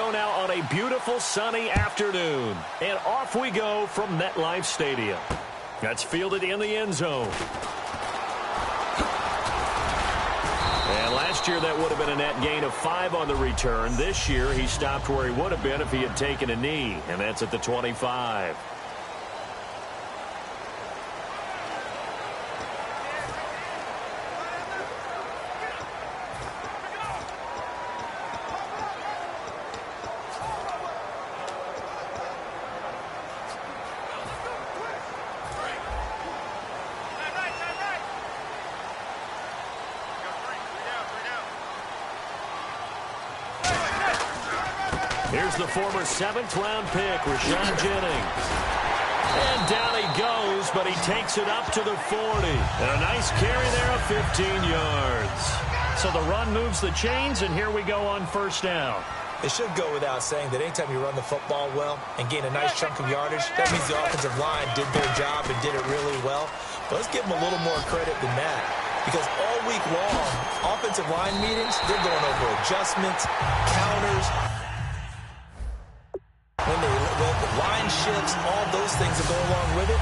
go now on a beautiful sunny afternoon. And off we go from MetLife Stadium. That's fielded in the end zone. And last year that would have been a net gain of 5 on the return. This year he stopped where he would have been if he had taken a knee. And that's at the 25. Here's the former 7th-round pick, Rashad Jennings. And down he goes, but he takes it up to the 40. And a nice carry there of 15 yards. So the run moves the chains, and here we go on first down. It should go without saying that anytime you run the football well and gain a nice chunk of yardage, that means the offensive line did their job and did it really well. But let's give them a little more credit than that. Because all week long, offensive line meetings, they're going over adjustments, counters, when the line shifts, all those things that go along with it.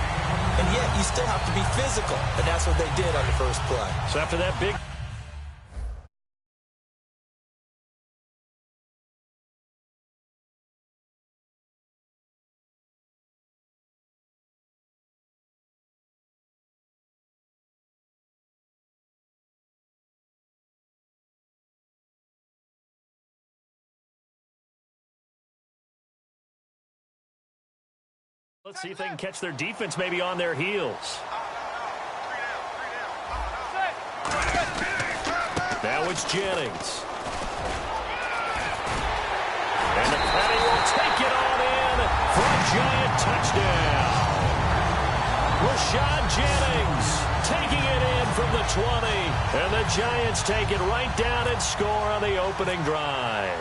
And yet, you still have to be physical. And that's what they did on the first play. So after that big... Let's see if they can catch their defense maybe on their heels. Now it's Jennings. And the Petty will take it on in for a giant touchdown. Rashad Jennings taking it in from the 20. And the Giants take it right down and score on the opening drive.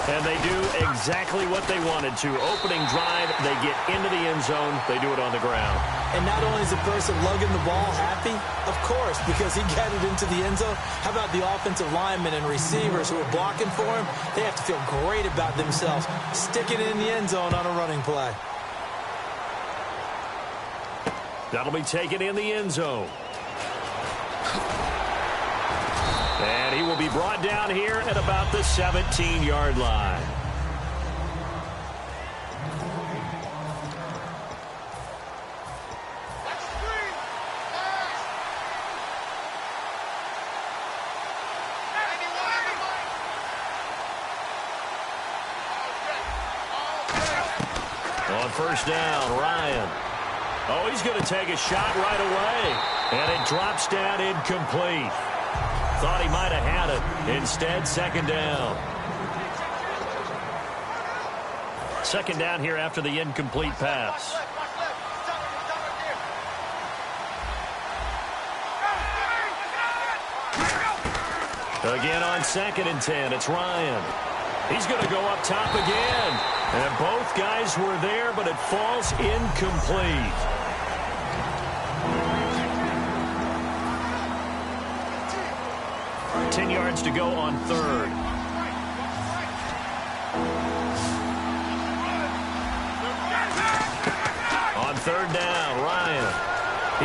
And they do exactly what they wanted to. Opening drive, they get into the end zone. They do it on the ground. And not only is the person lugging the ball happy, of course, because he got it into the end zone. How about the offensive linemen and receivers who are blocking for him? They have to feel great about themselves, sticking it in the end zone on a running play. That'll be taken in the end zone. And he will be brought down here at about the 17-yard line. On first down, Ryan. Oh, he's going to take a shot right away. And it drops down incomplete. Thought he might have had it. Instead, second down. Second down here after the incomplete pass. Again on 2nd and 10, it's Ryan. He's going to go up top again. And both guys were there, but it falls incomplete. 10 yards to go on 3rd. On 3rd down, Ryan.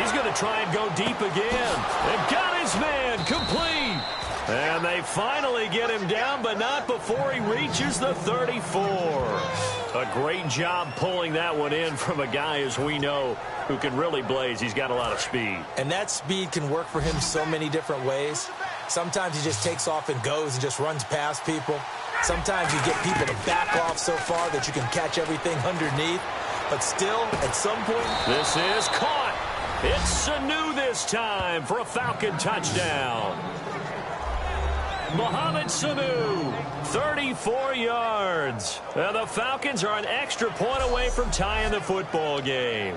He's going to try and go deep again. They've got his man complete. And they finally get him down, but not before he reaches the 34. A great job pulling that one in from a guy, as we know, who can really blaze. He's got a lot of speed. And that speed can work for him so many different ways. Sometimes he just takes off and goes and just runs past people. Sometimes you get people to back off so far that you can catch everything underneath. But still, at some point... This is caught. It's Sanu this time for a Falcon touchdown. Mohamed Sanu, 34 yards. And the Falcons are an extra point away from tying the football game.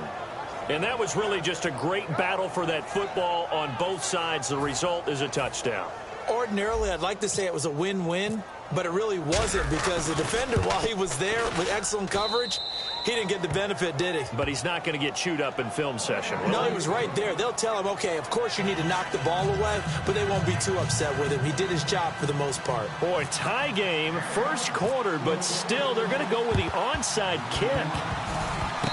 And that was really just a great battle for that football on both sides. The result is a touchdown. Ordinarily, I'd like to say it was a win-win, but it really wasn't because the defender, while he was there with excellent coverage, he didn't get the benefit, did he? But he's not going to get chewed up in film session. No, he was right there. They'll tell him, okay, of course you need to knock the ball away, but they won't be too upset with him. He did his job for the most part. Boy, tie game, first quarter, but still they're going to go with the onside kick.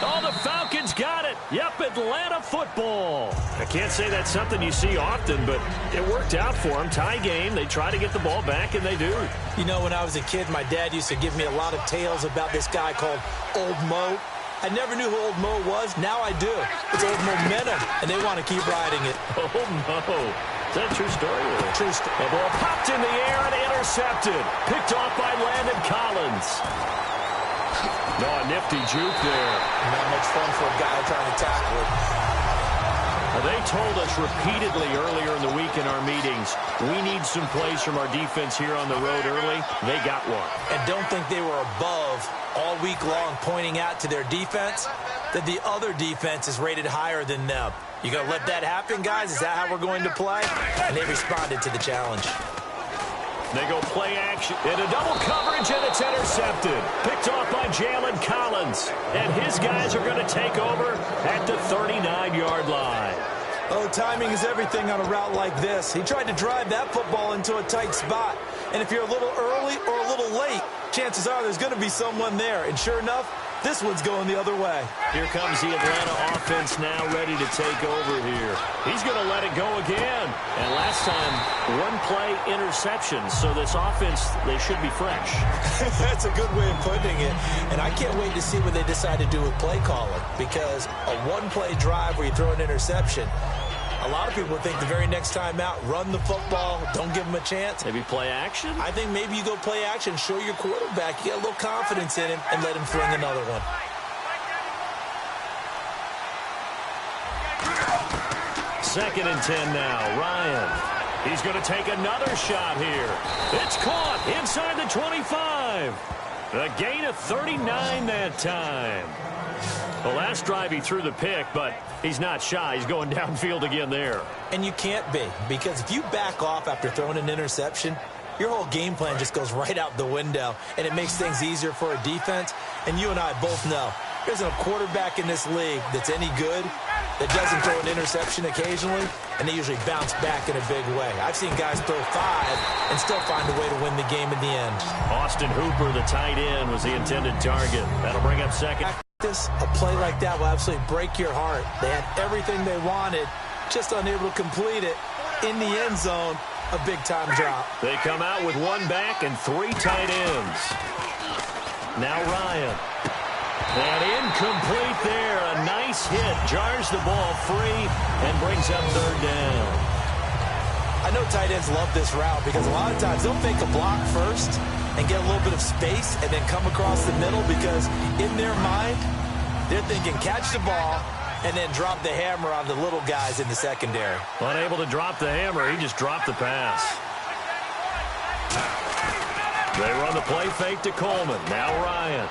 Oh, the Falcons got it. Yep, Atlanta football. I can't say that's something you see often, but it worked out for them. Tie game, they try to get the ball back, and they do. You know, when I was a kid, my dad used to give me a lot of tales about this guy called Old Mo. I never knew who Old Mo was. Now I do. It's Old Momentum, and they want to keep riding it. Old Mo. Is that a true story? True story. The ball popped in the air and intercepted. Picked off by Landon Collins. No, a nifty juke there. Not much fun for a guy trying to tackle it. Well, they told us repeatedly earlier in the week in our meetings, we need some plays from our defense here on the road early. They got one. And don't think they were above all week long pointing out to their defense that the other defense is rated higher than them. You going to let that happen, guys? Is that how we're going to play? And they responded to the challenge. They go play action into double coverage, and it's intercepted. Picked off by Jalen Collins. And his guys are going to take over at the 39-yard line. Oh, timing is everything on a route like this. He tried to drive that football into a tight spot. And if you're a little early or a little late, chances are there's going to be someone there. And sure enough, this one's going the other way. Here comes the Atlanta offense now ready to take over here. He's going to let it go again. And last time, one-play interception. So this offense, they should be fresh. That's a good way of putting it. And I can't wait to see what they decide to do with play calling. Because a one-play drive where you throw an interception, a lot of people think the very next time out, run the football, don't give him a chance. Maybe play action? I think maybe you go play action, show your quarterback, you get a little confidence in him, and let him fling another one. Second and 10 now. Ryan. He's going to take another shot here. It's caught inside the 25. A gain of 39 that time. The last drive he threw the pick, but he's not shy. He's going downfield again there. And you can't be, because if you back off after throwing an interception, your whole game plan just goes right out the window, and it makes things easier for a defense. And you and I both know there isn't a quarterback in this league that's any good that doesn't throw an interception occasionally, and they usually bounce back in a big way. I've seen guys throw 5 and still find a way to win the game in the end. Austin Hooper, the tight end, was the intended target. That'll bring up second. A play like that will absolutely break your heart. They had everything they wanted, just unable to complete it. In the end zone, a big-time drop. They come out with one back and 3 tight ends. Now Ryan. And incomplete there. A nice hit. Jars the ball free and brings up third down. I know tight ends love this route because a lot of times they'll fake a block first and get a little bit of space and then come across the middle because in their mind, they're thinking catch the ball and then drop the hammer on the little guys in the secondary. Unable to drop the hammer, he just dropped the pass. They run the play fake to Coleman. Now Ryan.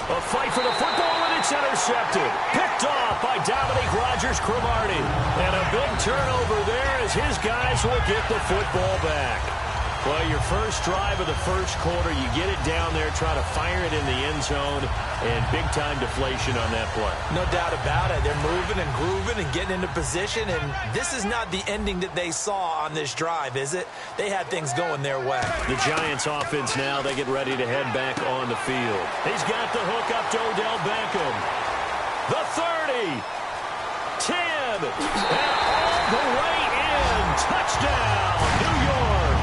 A fight for the football, and it's intercepted. Picked off by Dominique Rodgers-Cromartie. And a big turnover there as his guys will get the football back. Well, your first drive of the first quarter, you get it down there, try to fire it in the end zone, and big-time deflation on that play. No doubt about it. They're moving and grooving and getting into position, and this is not the ending that they saw on this drive, is it? They had things going their way. The Giants offense now, they get ready to head back on the field. He's got the hook up to Odell Beckham. The 30, 10, and all the way in. Touchdown, New York.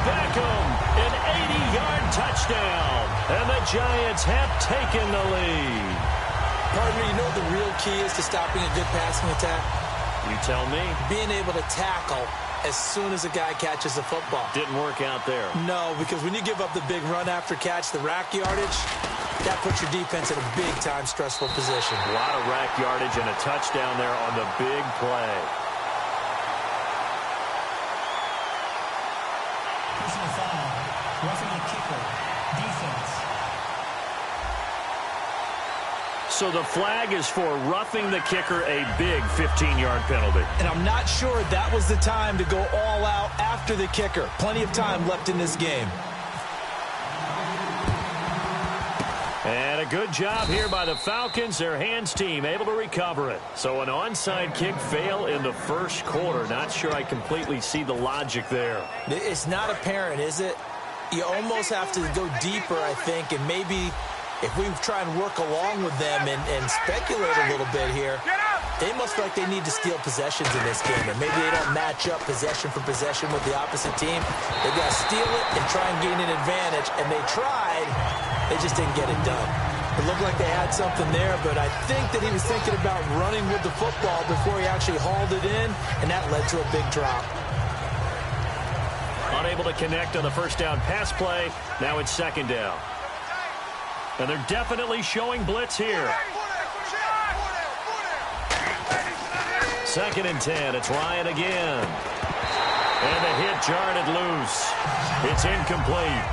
Beckham, an 80-yard touchdown, and the Giants have taken the lead. Partner, you know what the real key is to stopping a good passing attack? You tell me. Being able to tackle as soon as a guy catches the football. Didn't work out there. No, because when you give up the big run after catch, the rack yardage, that puts your defense in a big-time stressful position. A lot of rack yardage and a touchdown there on the big play. Personal foul, roughing the kicker, defense. So the flag is for roughing the kicker, a big 15-yard penalty. And I'm not sure that was the time to go all out after the kicker. Plenty of time left in this game. And a good job here by the Falcons. Their hands team able to recover it. So an onside kick fail in the first quarter. Not sure I completely see the logic there. It's not apparent, is it? You almost have to go deeper, I think, and maybe if we try and work along with them and speculate a little bit here, they must feel like they need to steal possessions in this game, and maybe they don't match up possession for possession with the opposite team. They've got to steal it and try and gain an advantage, and they tried. They just didn't get it done. It looked like they had something there, but I think that he was thinking about running with the football before he actually hauled it in, and that led to a big drop. Unable to connect on the first down pass play. Now it's second down. And they're definitely showing blitz here. Second and 10. It's Ryan again. And the hit jarred it loose. It's incomplete.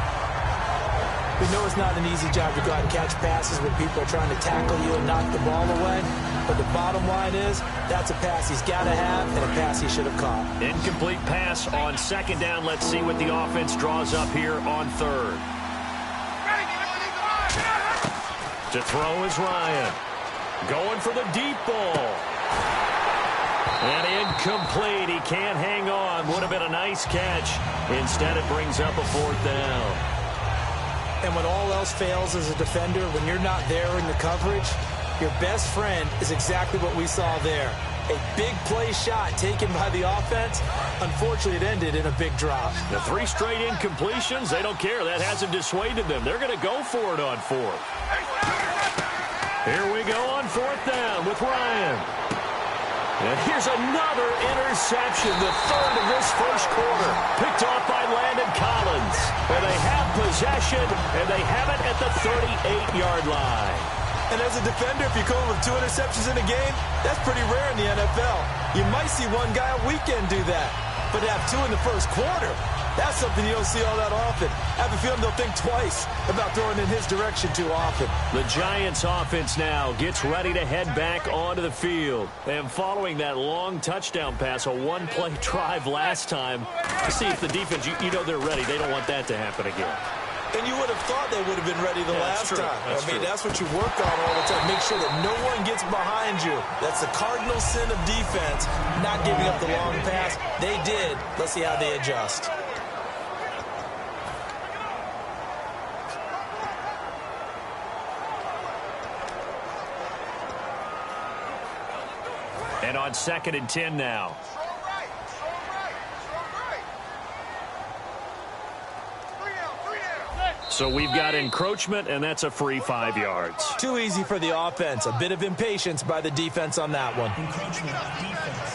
We know it's not an easy job to go out and catch passes when people are trying to tackle you and knock the ball away. But the bottom line is, that's a pass he's got to have and a pass he should have caught. Incomplete pass on second down. Let's see what the offense draws up here on third. To throw is Ryan. Going for the deep ball. And incomplete. He can't hang on. Would have been a nice catch. Instead, it brings up a fourth down. And when all else fails as a defender, when you're not there in the coverage, your best friend is exactly what we saw there. A big play shot taken by the offense. Unfortunately, it ended in a big drop. The 3 straight incompletions, they don't care. That hasn't dissuaded them. They're going to go for it on fourth. Here we go on fourth down with Ryan. And here's another interception, the third of this first quarter. Picked off by Landon Collins. And they have possession, and they have it at the 38-yard line. And as a defender, if you come with 2 interceptions in a game, that's pretty rare in the NFL. You might see one guy a weekend do that. But to have 2 in the first quarter, that's something you don't see all that often. I have a feeling they'll think twice about throwing in his direction too often. The Giants offense now gets ready to head back onto the field. And following that long touchdown pass, a one-play drive last time, to see if the defense, you know they're ready. They don't want that to happen again. And you would have thought they would have been ready the last time. That's what you work on all the time. Make sure that no one gets behind you. That's the cardinal sin of defense, not giving up the long pass. They did. Let's see how they adjust. And on second and 10 now. So we've got encroachment, and that's a free 5 yards. Too easy for the offense. A bit of impatience by the defense on that one. Encroachment defense.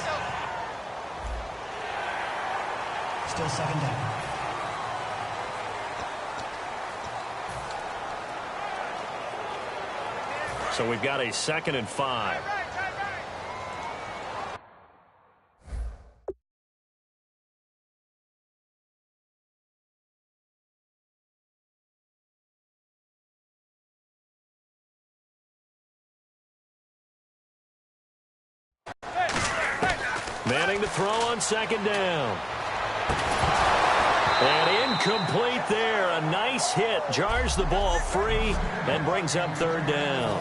Still second down. So we've got a second and 5. Manning to throw on second down. And incomplete there. A nice hit. Jars the ball free and brings up third down.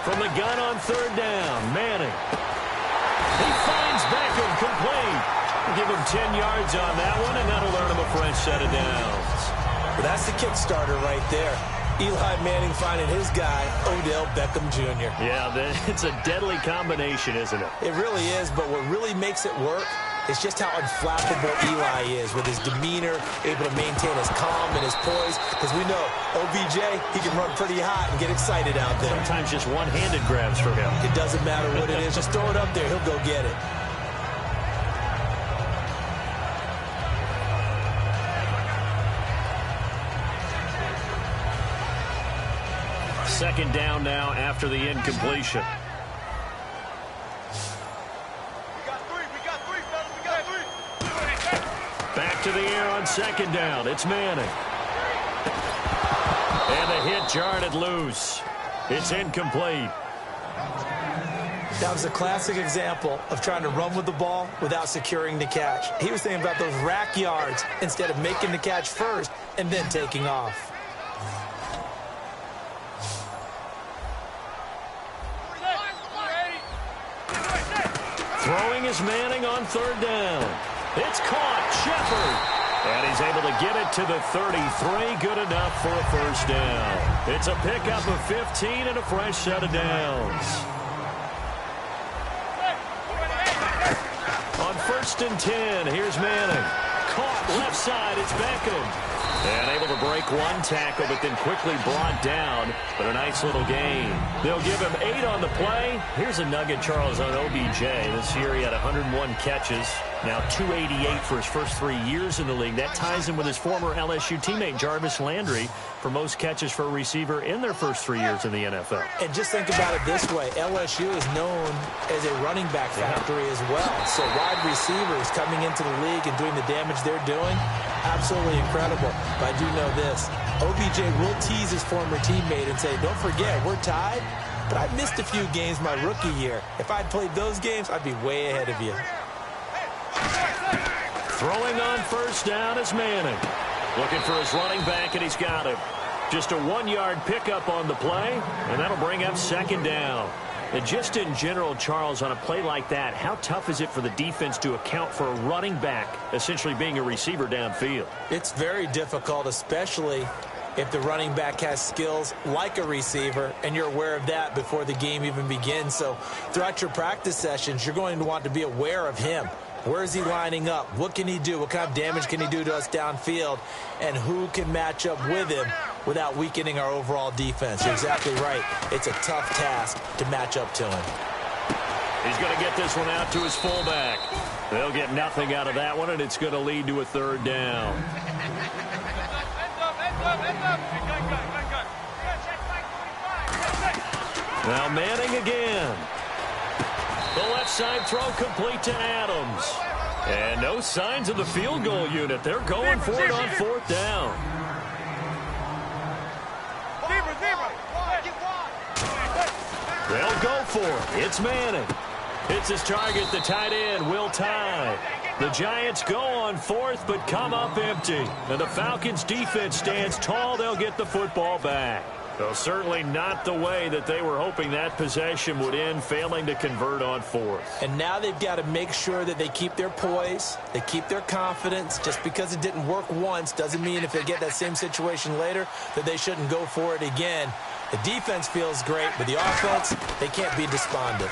From the gun on third down, Manning. He finds Beckham complete. Give him 10 yards on that one, and that'll earn him a fresh set of downs. Well, that's the Kickstarter right there. Eli Manning finding his guy, Odell Beckham Jr. Yeah, it's a deadly combination, isn't it? It really is, but what really makes it work is just how unflappable Eli is with his demeanor, able to maintain his calm and his poise. Because we know, OBJ, he can run pretty hot and get excited out there. Sometimes just one-handed grabs for him. It doesn't matter what it is. Just throw it up there. He'll go get it. Second down now after the incompletion. to the air on second down. It's Manning. And the hit jarred it loose. It's incomplete. That was a classic example of trying to run with the ball without securing the catch. He was thinking about those rack yards instead of making the catch first and then taking off. Throwing is Manning on third down. It's caught. Shepard. And he's able to get it to the 33. Good enough for a first down. It's a pickup of 15 and a fresh set of downs. On 1st and 10, here's Manning. Caught left side. It's Beckham. And able to break one tackle, but then quickly brought down. But a nice little gain. They'll give him 8 on the play. Here's a nugget, Charles, on OBJ. This year he had 101 catches. Now 288 for his first 3 years in the league. That ties him with his former LSU teammate Jarvis Landry for most catches for a receiver in their first 3 years in the NFL. And just think about it this way. LSU is known as a running back factory as well. So wide receivers coming into the league and doing the damage they're doing, absolutely incredible. But I do know this. OBJ will tease his former teammate and say, don't forget, we're tied, but I missed a few games my rookie year. If I'd played those games, I'd be way ahead of you. Throwing on first down is Manning. Looking for his running back, and he's got him. Just a 1-yard pickup on the play, and that'll bring up second down. And just in general, Charles, on a play like that, how tough is it for the defense to account for a running back essentially being a receiver downfield? It's very difficult, especially if the running back has skills like a receiver, and you're aware of that before the game even begins. So throughout your practice sessions, you're going to want to be aware of him. Where is he lining up? What can he do? What kind of damage can he do to us downfield? And who can match up with him without weakening our overall defense? You're exactly right. It's a tough task to match up to him. He's going to get this one out to his fullback. They'll get nothing out of that one, and it's going to lead to a third down. Now Manning again. The left side throw complete to Adams. And no signs of the field goal unit. They're going for it on 4th down. They'll go for it. It's Manning. It's his target, the tight end, Will Tye. The Giants go on 4th, but come up empty. And the Falcons' defense stands tall. They'll get the football back. Well, certainly not the way that they were hoping that possession would end, failing to convert on 4th. And now they've got to make sure that they keep their poise, they keep their confidence. Just because it didn't work once doesn't mean if they get that same situation later that they shouldn't go for it again. The defense feels great, but the offense, they can't be despondent.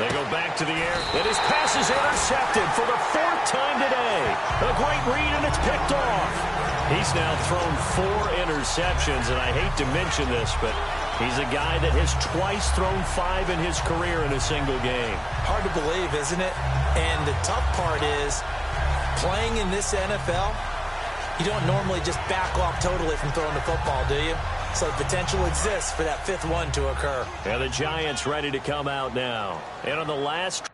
They go back to the air, and his pass is intercepted for the 4th time today. A great read, and it's picked off. He's now thrown 4 interceptions, and I hate to mention this, but he's a guy that has twice thrown 5 in his career in a single game. Hard to believe, isn't it? And the tough part is, playing in this NFL, you don't normally just back off totally from throwing the football, do you? So the potential exists for that 5th one to occur. And the Giants ready to come out now. And on the last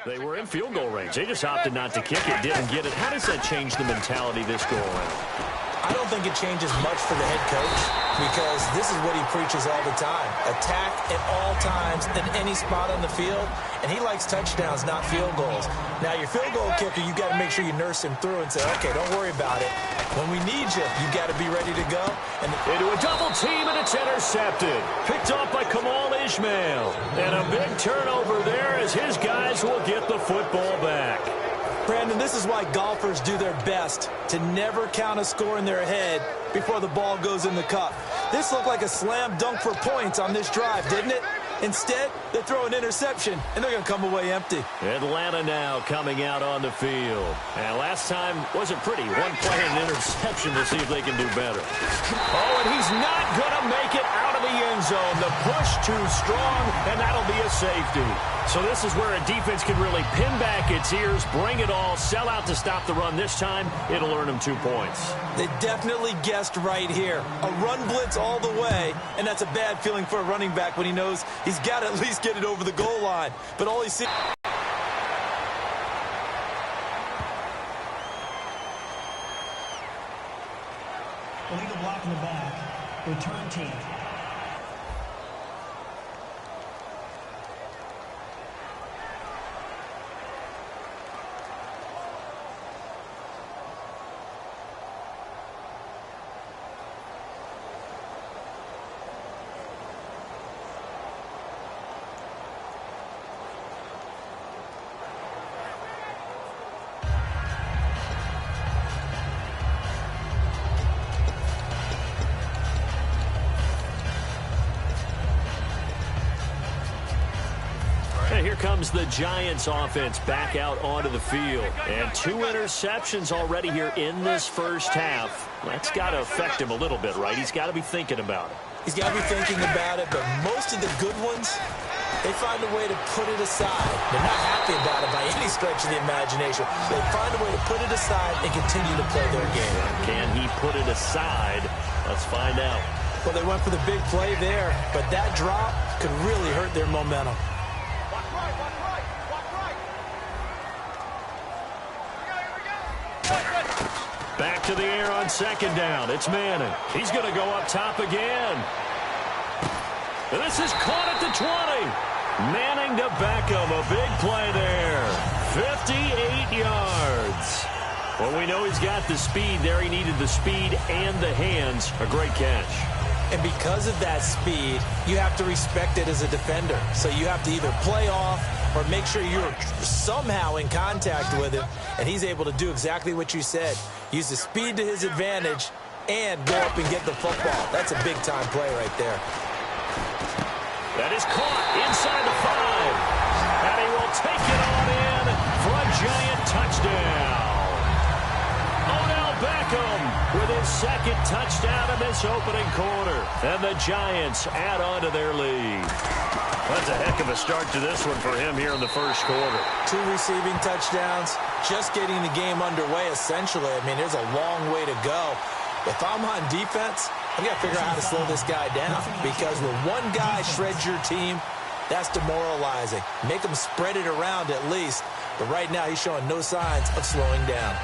they were in field goal range. They just opted not to kick it, didn't get it. How does that change the mentality this go around? I don't think it changes much for the head coach because this is what he preaches all the time. Attack at all times in any spot on the field, and he likes touchdowns, not field goals. Now, your field goal kicker, you've got to make sure you nurse him through and say, okay, don't worry about it. When we need you, you've got to be ready to go. And into a double team, and it's intercepted. Picked off by Kamal Ishmael. And a big turnover there as his guys will get the football back. Brandon, this is why golfers do their best to never count a score in their head before the ball goes in the cup. This looked like a slam dunk for points on this drive, didn't it? Instead, they throw an interception, and they're going to come away empty. Atlanta now coming out on the field. And last time wasn't pretty. One play and an interception. We'll see if they can do better. Oh, and he's not going to make it out of the end zone. The push too strong, and that'll be a safety. So this is where a defense can really pin back its ears, bring it all, sell out to stop the run. This time, it'll earn them 2 points. They definitely guessed right here. A run blitz all the way, and that's a bad feeling for a running back when he knows he's got to at least get it over the goal line. But all he sees... Illegal block in the back. Return team. Here comes the Giants offense back out onto the field. And 2 interceptions already here in this first half. That's got to affect him a little bit, right? He's got to be thinking about it. He's got to be thinking about it, but most of the good ones, they find a way to put it aside. They're not happy about it by any stretch of the imagination. They find a way to put it aside and continue to play their game. Can he put it aside? Let's find out. Well, they went for the big play there, but that drop could really hurt their momentum. Back to the air on second down. It's Manning. He's going to go up top again. And this is caught at the 20. Manning to Beckham. A big play there. 58 yards. Well, we know he's got the speed there. He needed the speed and the hands. A great catch. And because of that speed, you have to respect it as a defender. So you have to either play off or make sure you're somehow in contact with him. And he's able to do exactly what you said. Use the speed to his advantage and go up and get the football. That's a big-time play right there. That is caught inside the 5. And he will take it on in for a Giant touchdown. Odell Beckham with his second touchdown in this opening quarter. And the Giants add on to their lead. That's a heck of a start to this one for him here in the first quarter. 2 receiving touchdowns, just getting the game underway essentially. I mean, there's a long way to go. If I'm on defense, I've got to figure out how to slow this guy down. Because when one guy shreds your team, that's demoralizing. Make him spread it around at least. But right now, he's showing no signs of slowing down.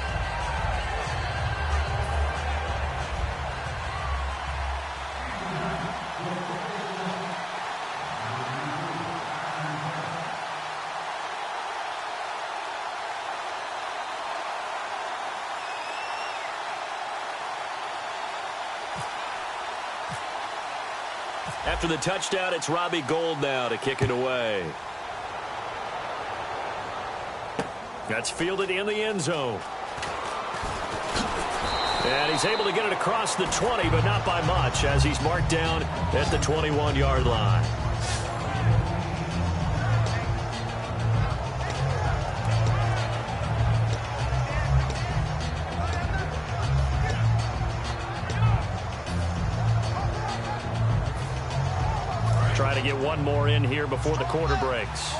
After the touchdown, it's Robbie Gould now to kick it away. That's fielded in the end zone. And he's able to get it across the 20, but not by much, as he's marked down at the 21-yard line. Try to get one more in here before the quarter breaks.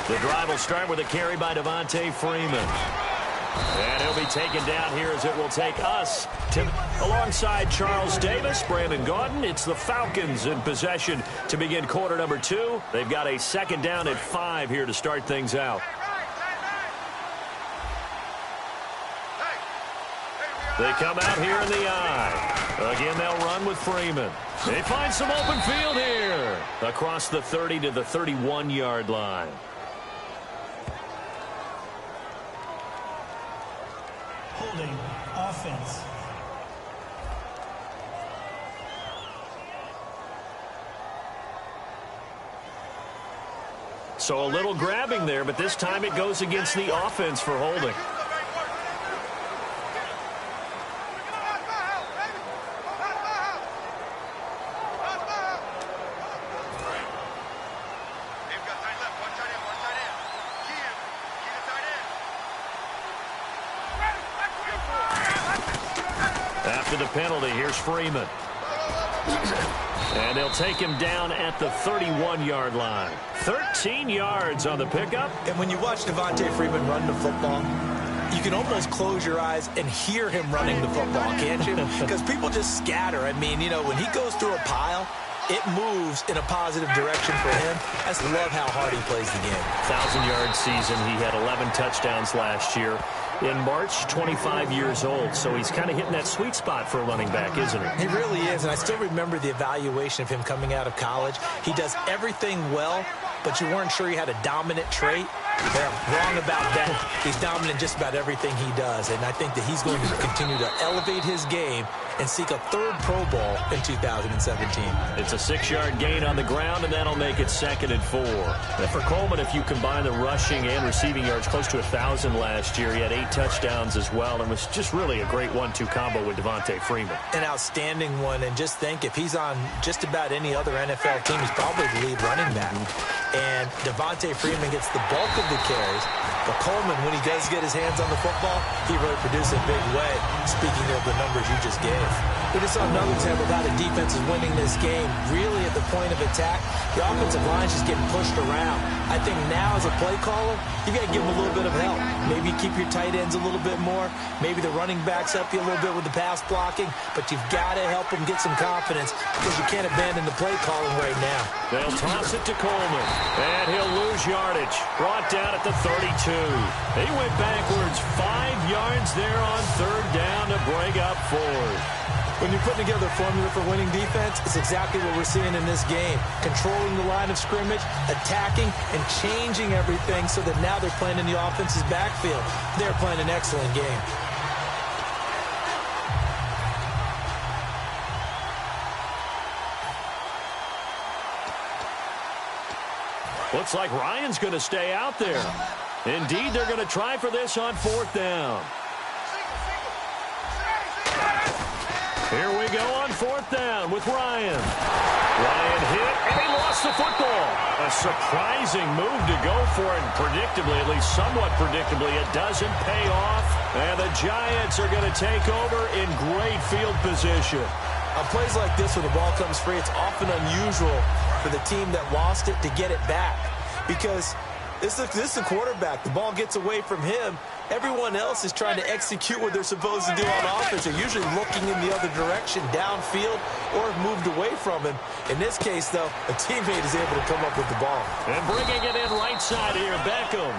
The drive will start with a carry by Devontae Freeman. And he'll be taken down here as it will take us alongside Charles Davis, Brandon Gaudin. It's the Falcons in possession to begin quarter number 2. They've got a second down at 5 here to start things out. They come out here in the I. Again, they'll run with Freeman. They find some open field here. Across the 30 to the 31-yard line. Holding offense. So a little grabbing there, but this time it goes against the offense for holding. After the penalty, here's Freeman. And they'll take him down at the 31-yard line. 13 yards on the pickup. And when you watch Devontae Freeman run the football, you can almost close your eyes and hear him running the football, can't you? Because people just scatter. I mean, you know, when he goes through a pile, it moves in a positive direction for him. I just love how hard he plays the game. 1,000-yard season. He had 11 touchdowns last year. In March, 25 years old, so he's kind of hitting that sweet spot for a running back, isn't he? He really is, and I still remember the evaluation of him coming out of college. He does everything well, but you weren't sure he had a dominant trait. They're wrong about that. He's dominant just about everything he does, and I think that he's going to continue to elevate his game and seek a third Pro Bowl in 2017. It's a 6-yard gain on the ground, and that'll make it 2nd and 4. And for Coleman, if you combine the rushing and receiving yards, close to 1,000 last year. He had 8 touchdowns as well, and was just really a great 1-2 combo with Devontae Freeman. An outstanding one, and just think, if he's on just about any other NFL team, he's probably the lead running back. And Devontae Freeman gets the bulk of the carries, but Coleman, when he does get his hands on the football, he really produces a big way, speaking of the numbers you just gave. We just saw another example of how the defense is winning this game. Really, at the point of attack, the offensive line's just getting pushed around. I think now, as a play caller, you got to give them a little bit of help. Maybe keep your tight ends a little bit more. Maybe the running backs help you a little bit with the pass blocking, but you've got to help them get some confidence because you can't abandon the play calling right now. They'll toss it to Coleman, and he'll lose yardage. Brought down at the 32. He went backwards 5 yards there on 3rd down to break up 4th. When you're putting together a formula for winning defense, it's exactly what we're seeing in this game. Controlling the line of scrimmage, attacking, and changing everything so that now they're playing in the offense's backfield. They're playing an excellent game. Looks like Ryan's going to stay out there. Indeed, they're going to try for this on 4th down. Here we go on 4th down with Ryan. Ryan hit, and he lost the football. A surprising move to go for it, and predictably, at least somewhat predictably, it doesn't pay off. And the Giants are going to take over in great field position. On plays like this where the ball comes free, it's often unusual for the team that lost it to get it back. Because this is the quarterback. The ball gets away from him. Everyone else is trying to execute what they're supposed to do on offense. They're usually looking in the other direction, downfield, or have moved away from him. In this case, though, a teammate is able to come up with the ball. And bringing it in right side here, Beckham.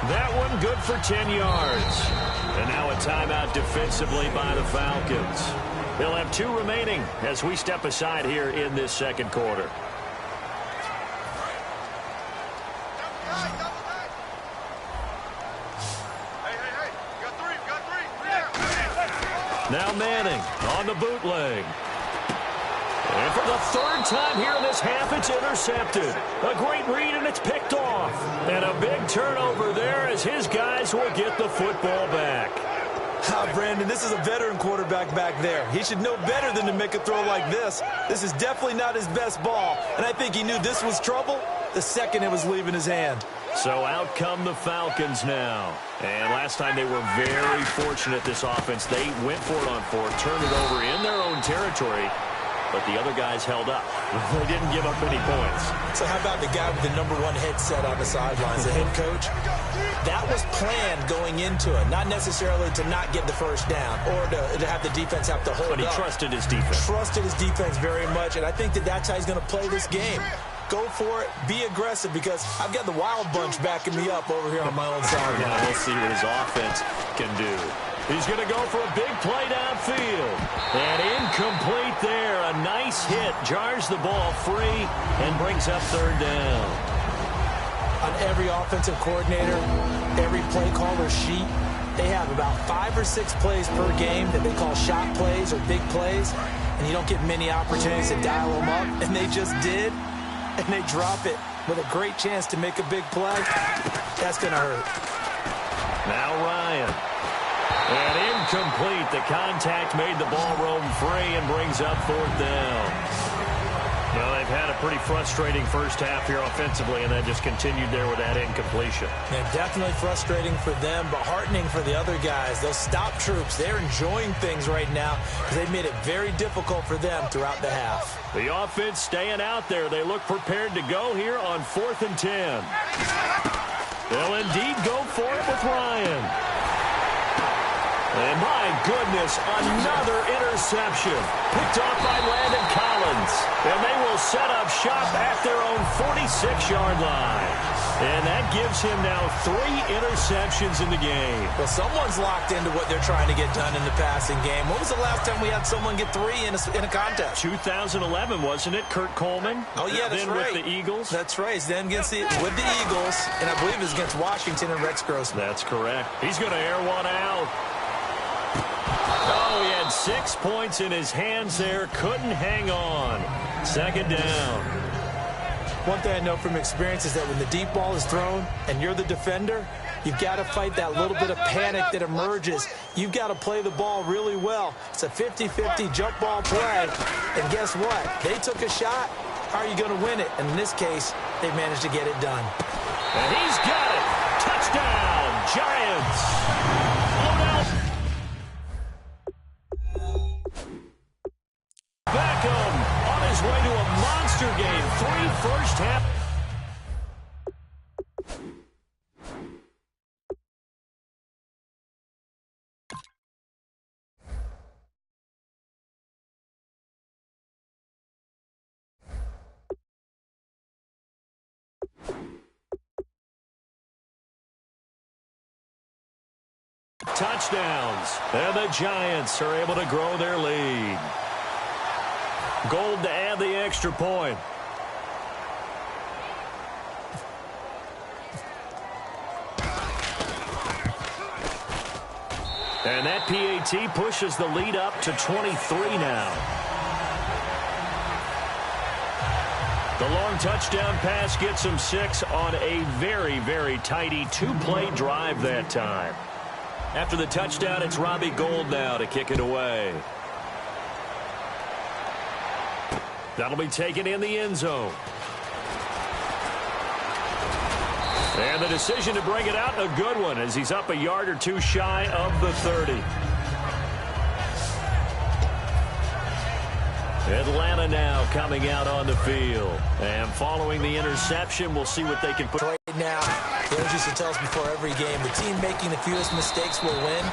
That one good for 10 yards. And now a timeout defensively by the Falcons. They'll have 2 remaining as we step aside here in this 2nd quarter. Now Manning on the bootleg. And for the 3rd time here in this half, it's intercepted. A great read, and it's picked off. And a big turnover there as his guys will get the football back. Brandon, this is a veteran quarterback back there. He should know better than to make a throw like this. This is definitely not his best ball, and I think he knew this was trouble the second it was leaving his hand. So out come the Falcons now. And last time they were very fortunate, this offense. They went for it on 4th, turned it over in their own territory, but the other guys held up. They didn't give up any points. So how about the guy with the #1 headset on the sidelines, the head coach? That was planned going into it, not necessarily to not get the 1st down or to have the defense have to hold up. But he trusted his defense. Trusted his defense very much, and I think that's how he's going to play this game. Go for it. Be aggressive, because I've got the Wild Bunch backing me up over here on my own side. Now we'll see what his offense can do. He's going to go for a big play downfield. And incomplete there. A nice hit. Jars the ball free and brings up 3rd down. On every offensive coordinator, every play caller sheet, they have about 5 or 6 plays per game that they call shot plays or big plays. And you don't get many opportunities to dial them up. And they just did. And they drop it with a great chance to make a big play, that's going to hurt. Now Ryan. And incomplete. The contact made the ball roam free and brings up 4th down. Well, they've had a pretty frustrating first half here offensively, and that just continued there with that incompletion. Yeah, definitely frustrating for them, but heartening for the other guys. Those stop troops, they're enjoying things right now because they've made it very difficult for them throughout the half. The offense staying out there. They look prepared to go here on 4th and 10. They'll indeed go for it with Ryan. And my goodness, another interception. Picked off by Landon Collins. And they will set up shop at their own 46-yard line. And that gives him now 3 interceptions in the game. Well, someone's locked into what they're trying to get done in the passing game. When was the last time we had someone get 3 in a contest? 2011, wasn't it? Kurt Coleman? Oh, yeah, that's then right. with the Eagles? That's right. Then with the Eagles, and I believe it was against Washington and Rex Grossman. That's correct. He's going to air one out. Oh, he had 6 points in his hands there. Couldn't hang on. 2nd down. One thing I know from experience is that when the deep ball is thrown and you're the defender, you've got to fight that little bit of panic that emerges. You've got to play the ball really well. It's a 50-50 jump ball play. And guess what? They took a shot. How are you going to win it? And in this case, they managed to get it done. And he's got it. Touchdown, Giants. Beckham on his way to a monster game. 3 first half. Touchdowns. And the Giants are able to grow their lead. Gold to add the extra point. And that PAT pushes the lead up to 23 now. The long touchdown pass gets him 6 on a very, very tidy 2-play drive that time. After the touchdown, it's Robbie Gould now to kick it away. That'll be taken in the end zone. And the decision to bring it out, a good one, as he's up a yard or 2 shy of the 30. Atlanta now coming out on the field. And following the interception, we'll see what they can put. Right now, Rose used to tell us before every game, the team making the fewest mistakes will win.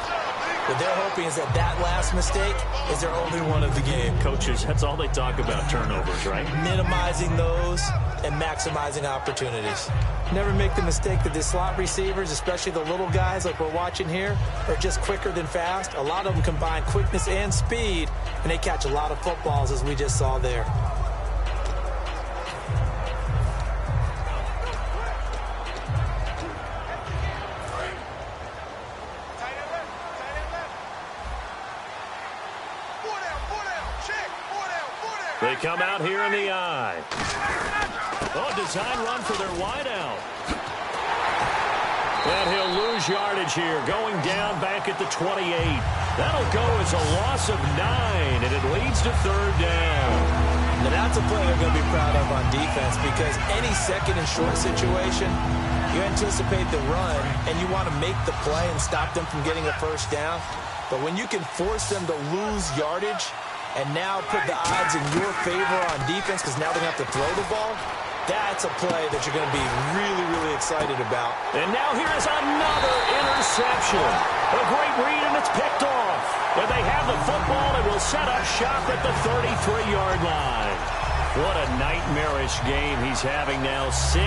What they're hoping is that last mistake is their only one of the game. Coaches, that's all they talk about, turnovers, right? Minimizing those and maximizing opportunities. Never make the mistake that the slot receivers, especially the little guys like we're watching here, are just quicker than fast. A lot of them combine quickness and speed, and they catch a lot of footballs, as we just saw there. They come out here in the eye. Oh, design run for their wideout. And he'll lose yardage here, going down back at the 28. That'll go as a loss of 9, and it leads to 3rd down. Now that's a play they're going to be proud of on defense, because any second and short situation, you anticipate the run, and you want to make the play and stop them from getting a first down. But when you can force them to lose yardage and now put the odds in your favor on defense because now they're going to have to throw the ball, that's a play that you're going to be really, really excited about. And now here is another interception. A great read, and it's picked off. And they have the football and will set up shop at the 33-yard line. What a nightmarish game he's having now. 6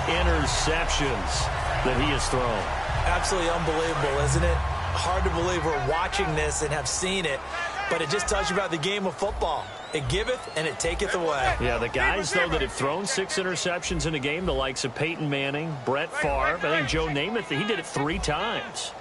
interceptions that he has thrown. Absolutely unbelievable, isn't it? Hard to believe we're watching this and have seen it, but it just tells you about the game of football. It giveth and it taketh away. Yeah, the guys, though, that have thrown 6 interceptions in a game, the likes of Peyton Manning, Brett Favre, I think Joe Namath, he did it 3 times.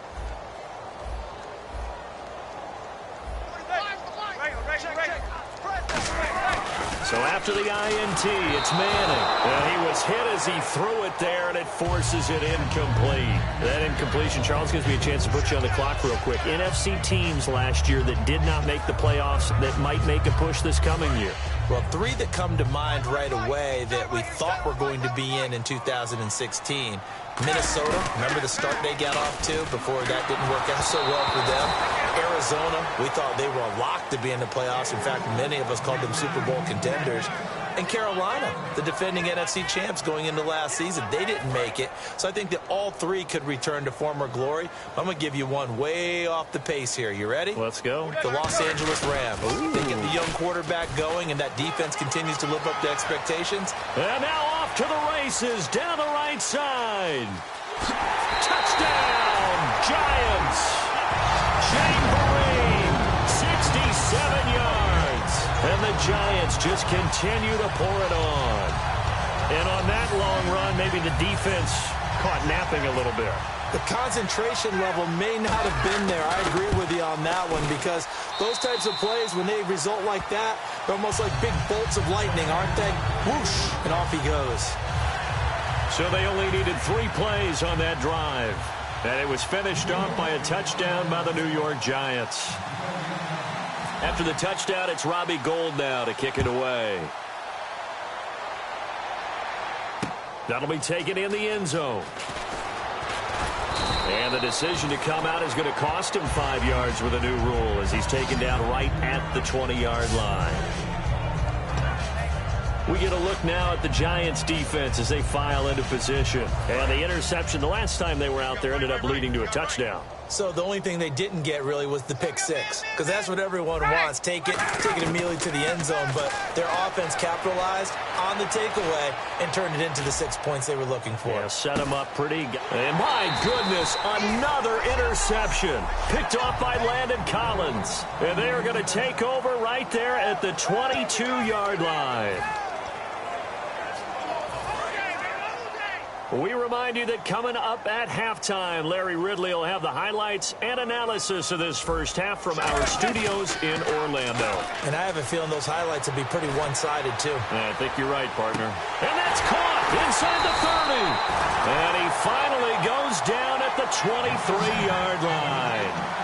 So after the INT, it's Manning. And he was hit as he threw it there, and it forces it incomplete. That incompletion, Charles, gives me a chance to put you on the clock real quick. NFC teams last year that did not make the playoffs that might make a push this coming year. Well, three that come to mind right away that we thought were going to be in 2016. Minnesota, remember the start they got off to before that didn't work out so well for them. Arizona, we thought they were a lock to be in the playoffs. In fact, many of us called them Super Bowl contenders. And Carolina, the defending NFC champs going into last season, they didn't make it. So I think that all three could return to former glory. I'm going to give you one way off the pace here. You ready? Let's go. The Los Angeles Rams. Ooh. They get the young quarterback going, and that defense continues to live up to expectations. And now off to the races down the right side. Touchdown, Giants. Chamberlain, 67 yards. And the Giants just continue to pour it on. And on that long run, maybe the defense caught napping a little bit. The concentration level may not have been there. I agree with you on that one, because those types of plays, when they result like that, they're almost like big bolts of lightning, aren't they? Whoosh, and off he goes. So they only needed 3 plays on that drive. And it was finished off by a touchdown by the New York Giants. After the touchdown, it's Robbie Gould now to kick it away. That'll be taken in the end zone. And the decision to come out is going to cost him 5 yards with a new rule as he's taken down right at the 20-yard line. We get a look now at the Giants' defense as they file into position. And the interception the last time they were out there ended up leading to a touchdown. So the only thing they didn't get really was the pick six, because that's what everyone wants. Take it immediately to the end zone. But their offense capitalized on the takeaway and turned it into the 6 points they were looking for. Yeah, set them up pretty good. And my goodness, another interception picked off by Landon Collins. And they are going to take over right there at the 22-yard line. We remind you that coming up at halftime, Larry Ridley will have the highlights and analysis of this first half from our studios in Orlando. And I have a feeling those highlights will be pretty one-sided, too. I think you're right, partner. And that's caught inside the 30. And he finally goes down at the 23-yard line.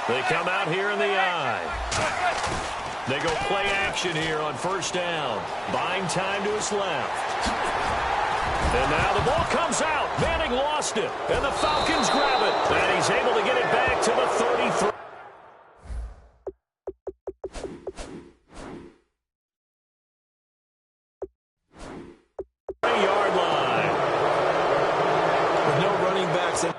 They come out here in the eye. They go play action here on first down. Buying time to his left. And now the ball comes out. Manning lost it. And the Falcons grab it. And he's able to get it back to the 33. Yard line. With no running backs in.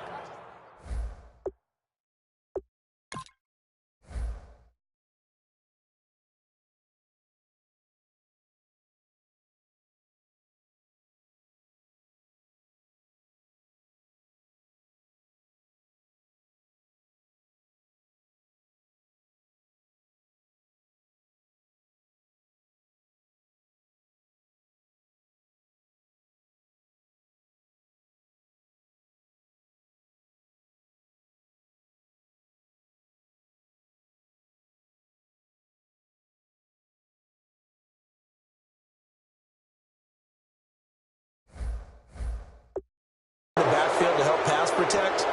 The backfield to help pass protect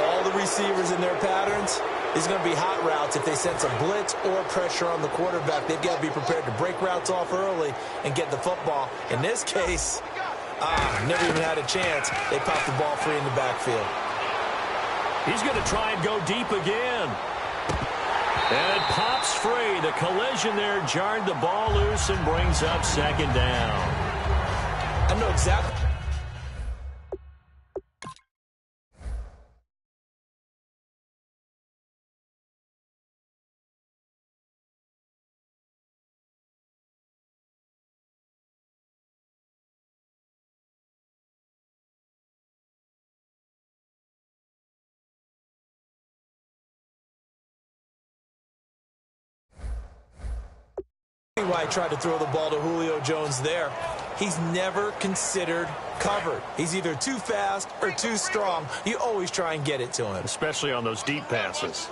all the receivers in their patterns. These are going to be hot routes. If they sense a blitz or pressure on the quarterback, they've got to be prepared to break routes off early and get the football. In this case, never even had a chance. They popped the ball free in the backfield. He's going to try and go deep again. And it pops free. The collision there jarred the ball loose and brings up second down. I know exactly. Why he tried to throw the ball to Julio Jones there. He's never considered covered. He's either too fast or too strong. You always try and get it to him. Especially on those deep passes.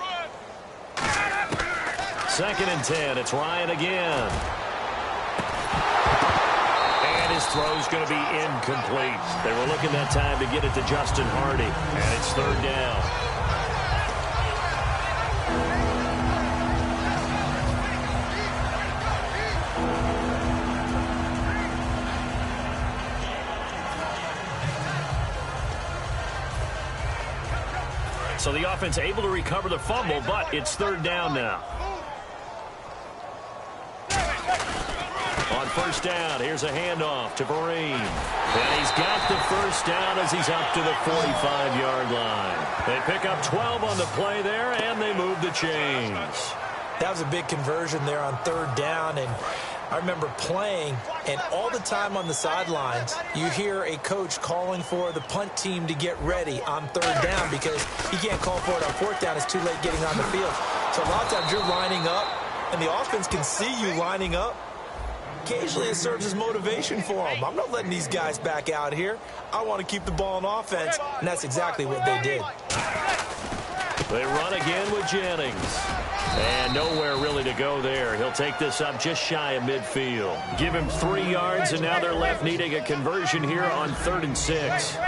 2nd and 10. It's Ryan again. And his throw's going to be incomplete. They were looking that time to get it to Justin Hardy. And it's 3rd down. So the offense able to recover the fumble, but it's 3rd down now. On 1st down, here's a handoff to Vereen. And he's got the 1st down as he's up to the 45-yard line. They pick up 12 on the play there, and they move the chains. That was a big conversion there on 3rd down, and I remember playing, and all the time on the sidelines, you hear a coach calling for the punt team to get ready on 3rd down because he can't call for it on 4th down. It's too late getting on the field. So a lot of times you're lining up, and the offense can see you lining up. Occasionally it serves as motivation for them. I'm not letting these guys back out here. I want to keep the ball on offense, and that's exactly what they did. They run again with Jennings. And nowhere really to go there. He'll take this up just shy of midfield. Give him 3 yards, and now they're left needing a conversion here on 3rd and 6.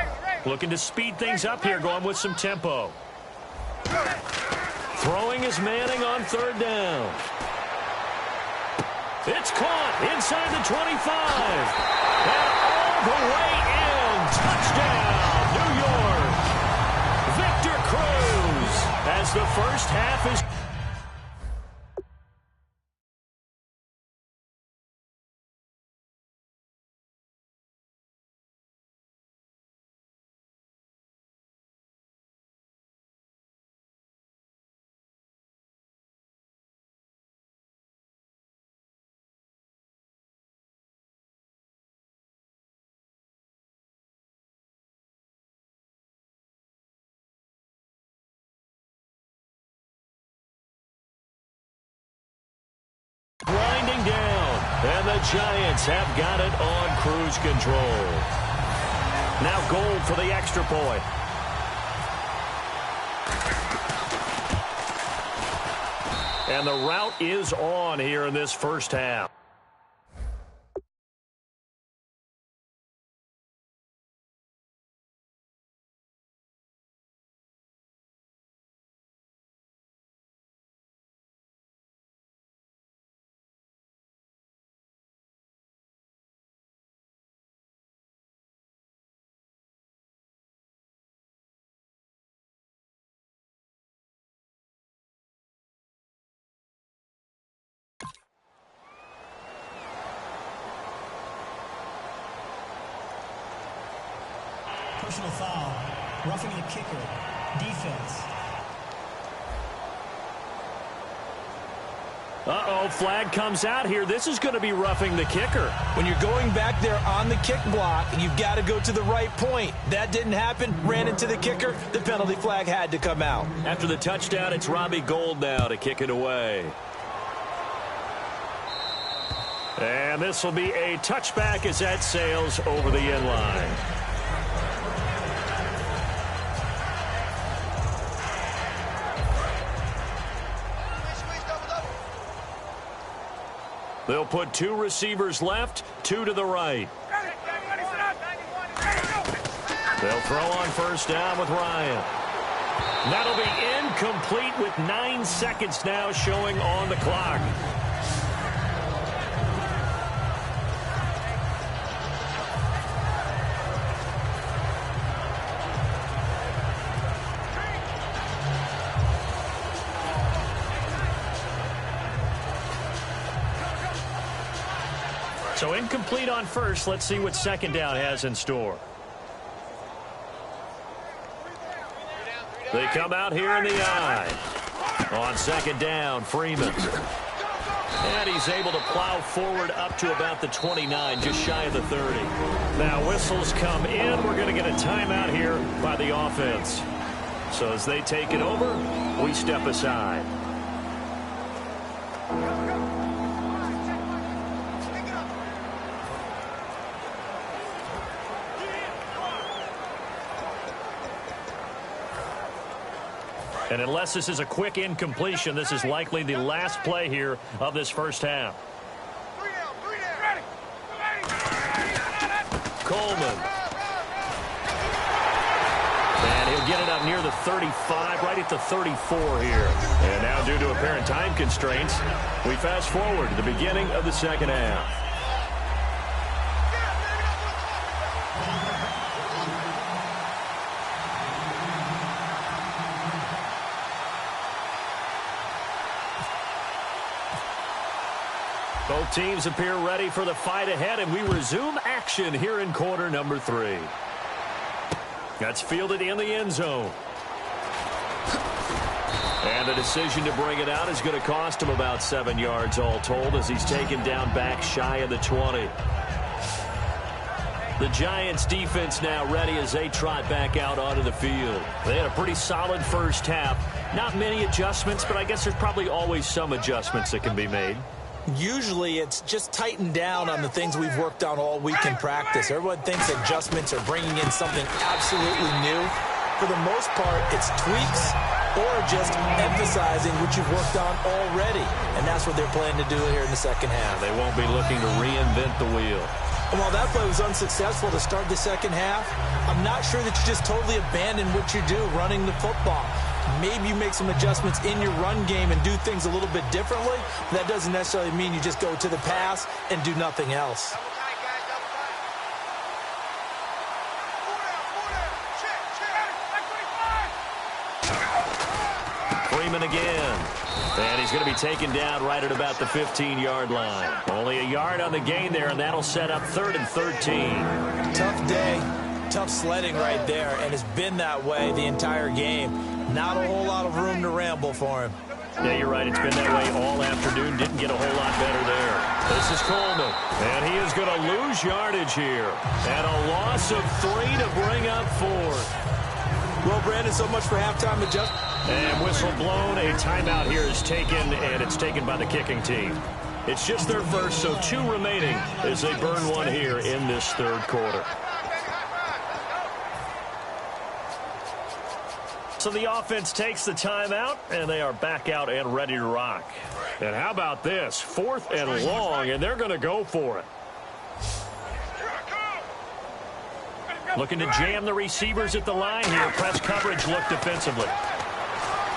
Looking to speed things up here, going with some tempo. Throwing is Manning on 3rd down. It's caught inside the 25. And all the way in. Touchdown, New York. Victor Cruz as the first half is... Winding down, and the Giants have got it on cruise control. Now Gold for the extra point. And the route is on here in this first half. Personal foul. Roughing the kicker. Defense. Uh-oh, flag comes out here. This is going to be roughing the kicker. When you're going back there on the kick block, you've got to go to the right point. That didn't happen. Ran into the kicker. The penalty flag had to come out. After the touchdown, it's Robbie Gould now to kick it away. And this will be a touchback as that sails over the end line. They'll put 2 receivers left, 2 to the right. They'll throw on first down with Ryan. That'll be incomplete with 9 seconds now showing on the clock. So incomplete on first. Let's see what second down has in store. They come out here in the eye. On second down, Freeman. And he's able to plow forward up to about the 29, just shy of the 30. Now whistles come in. We're going to get a timeout here by the offense. So as they take it over, we step aside. And unless this is a quick incompletion, this is likely the last play here of this first half. Coleman. And he'll get it up near the 35, right at the 34 here. And now, due to apparent time constraints, we fast forward to the beginning of the second half. Both teams appear ready for the fight ahead, and we resume action here in quarter number 3. That's fielded in the end zone. And the decision to bring it out is going to cost him about 7 yards all told as he's taken down back shy of the 20. The Giants defense now ready as they trot back out onto the field. They had a pretty solid first half. Not many adjustments, but I guess there's probably always some adjustments that can be made. Usually it's just tightened down on the things we've worked on all week in practice. Everyone thinks adjustments are bringing in something absolutely new. For the most part, it's tweaks or just emphasizing what you've worked on already. And that's what they're planning to do here in the second half. They won't be looking to reinvent the wheel. And while that play was unsuccessful to start the second half, I'm not sure that you just totally abandon what you do running the football. Maybe you make some adjustments in your run game and do things a little bit differently. But that doesn't necessarily mean you just go to the pass and do nothing else. Freeman again. And he's going to be taken down right at about the 15-yard line. Only a yard on the gain there, and that'll set up 3rd and 13. Tough day. Tough sledding right there, and it's been that way the entire game. Not a whole lot of room to ramble for him. Yeah, you're right. It's been that way all afternoon. Didn't get a whole lot better there. This is Coleman, and he is going to lose yardage here. And a loss of 3 to bring up 4. Well, Brandon, so much for halftime adjustment. And whistle blown. A timeout here is taken, and it's taken by the kicking team. It's just their first, so 2 remaining as they burn one here in this third quarter. So the offense takes the timeout, and they are back out and ready to rock. And how about this? 4th and long, and they're going to go for it. Looking to jam the receivers at the line here. Press coverage look defensively.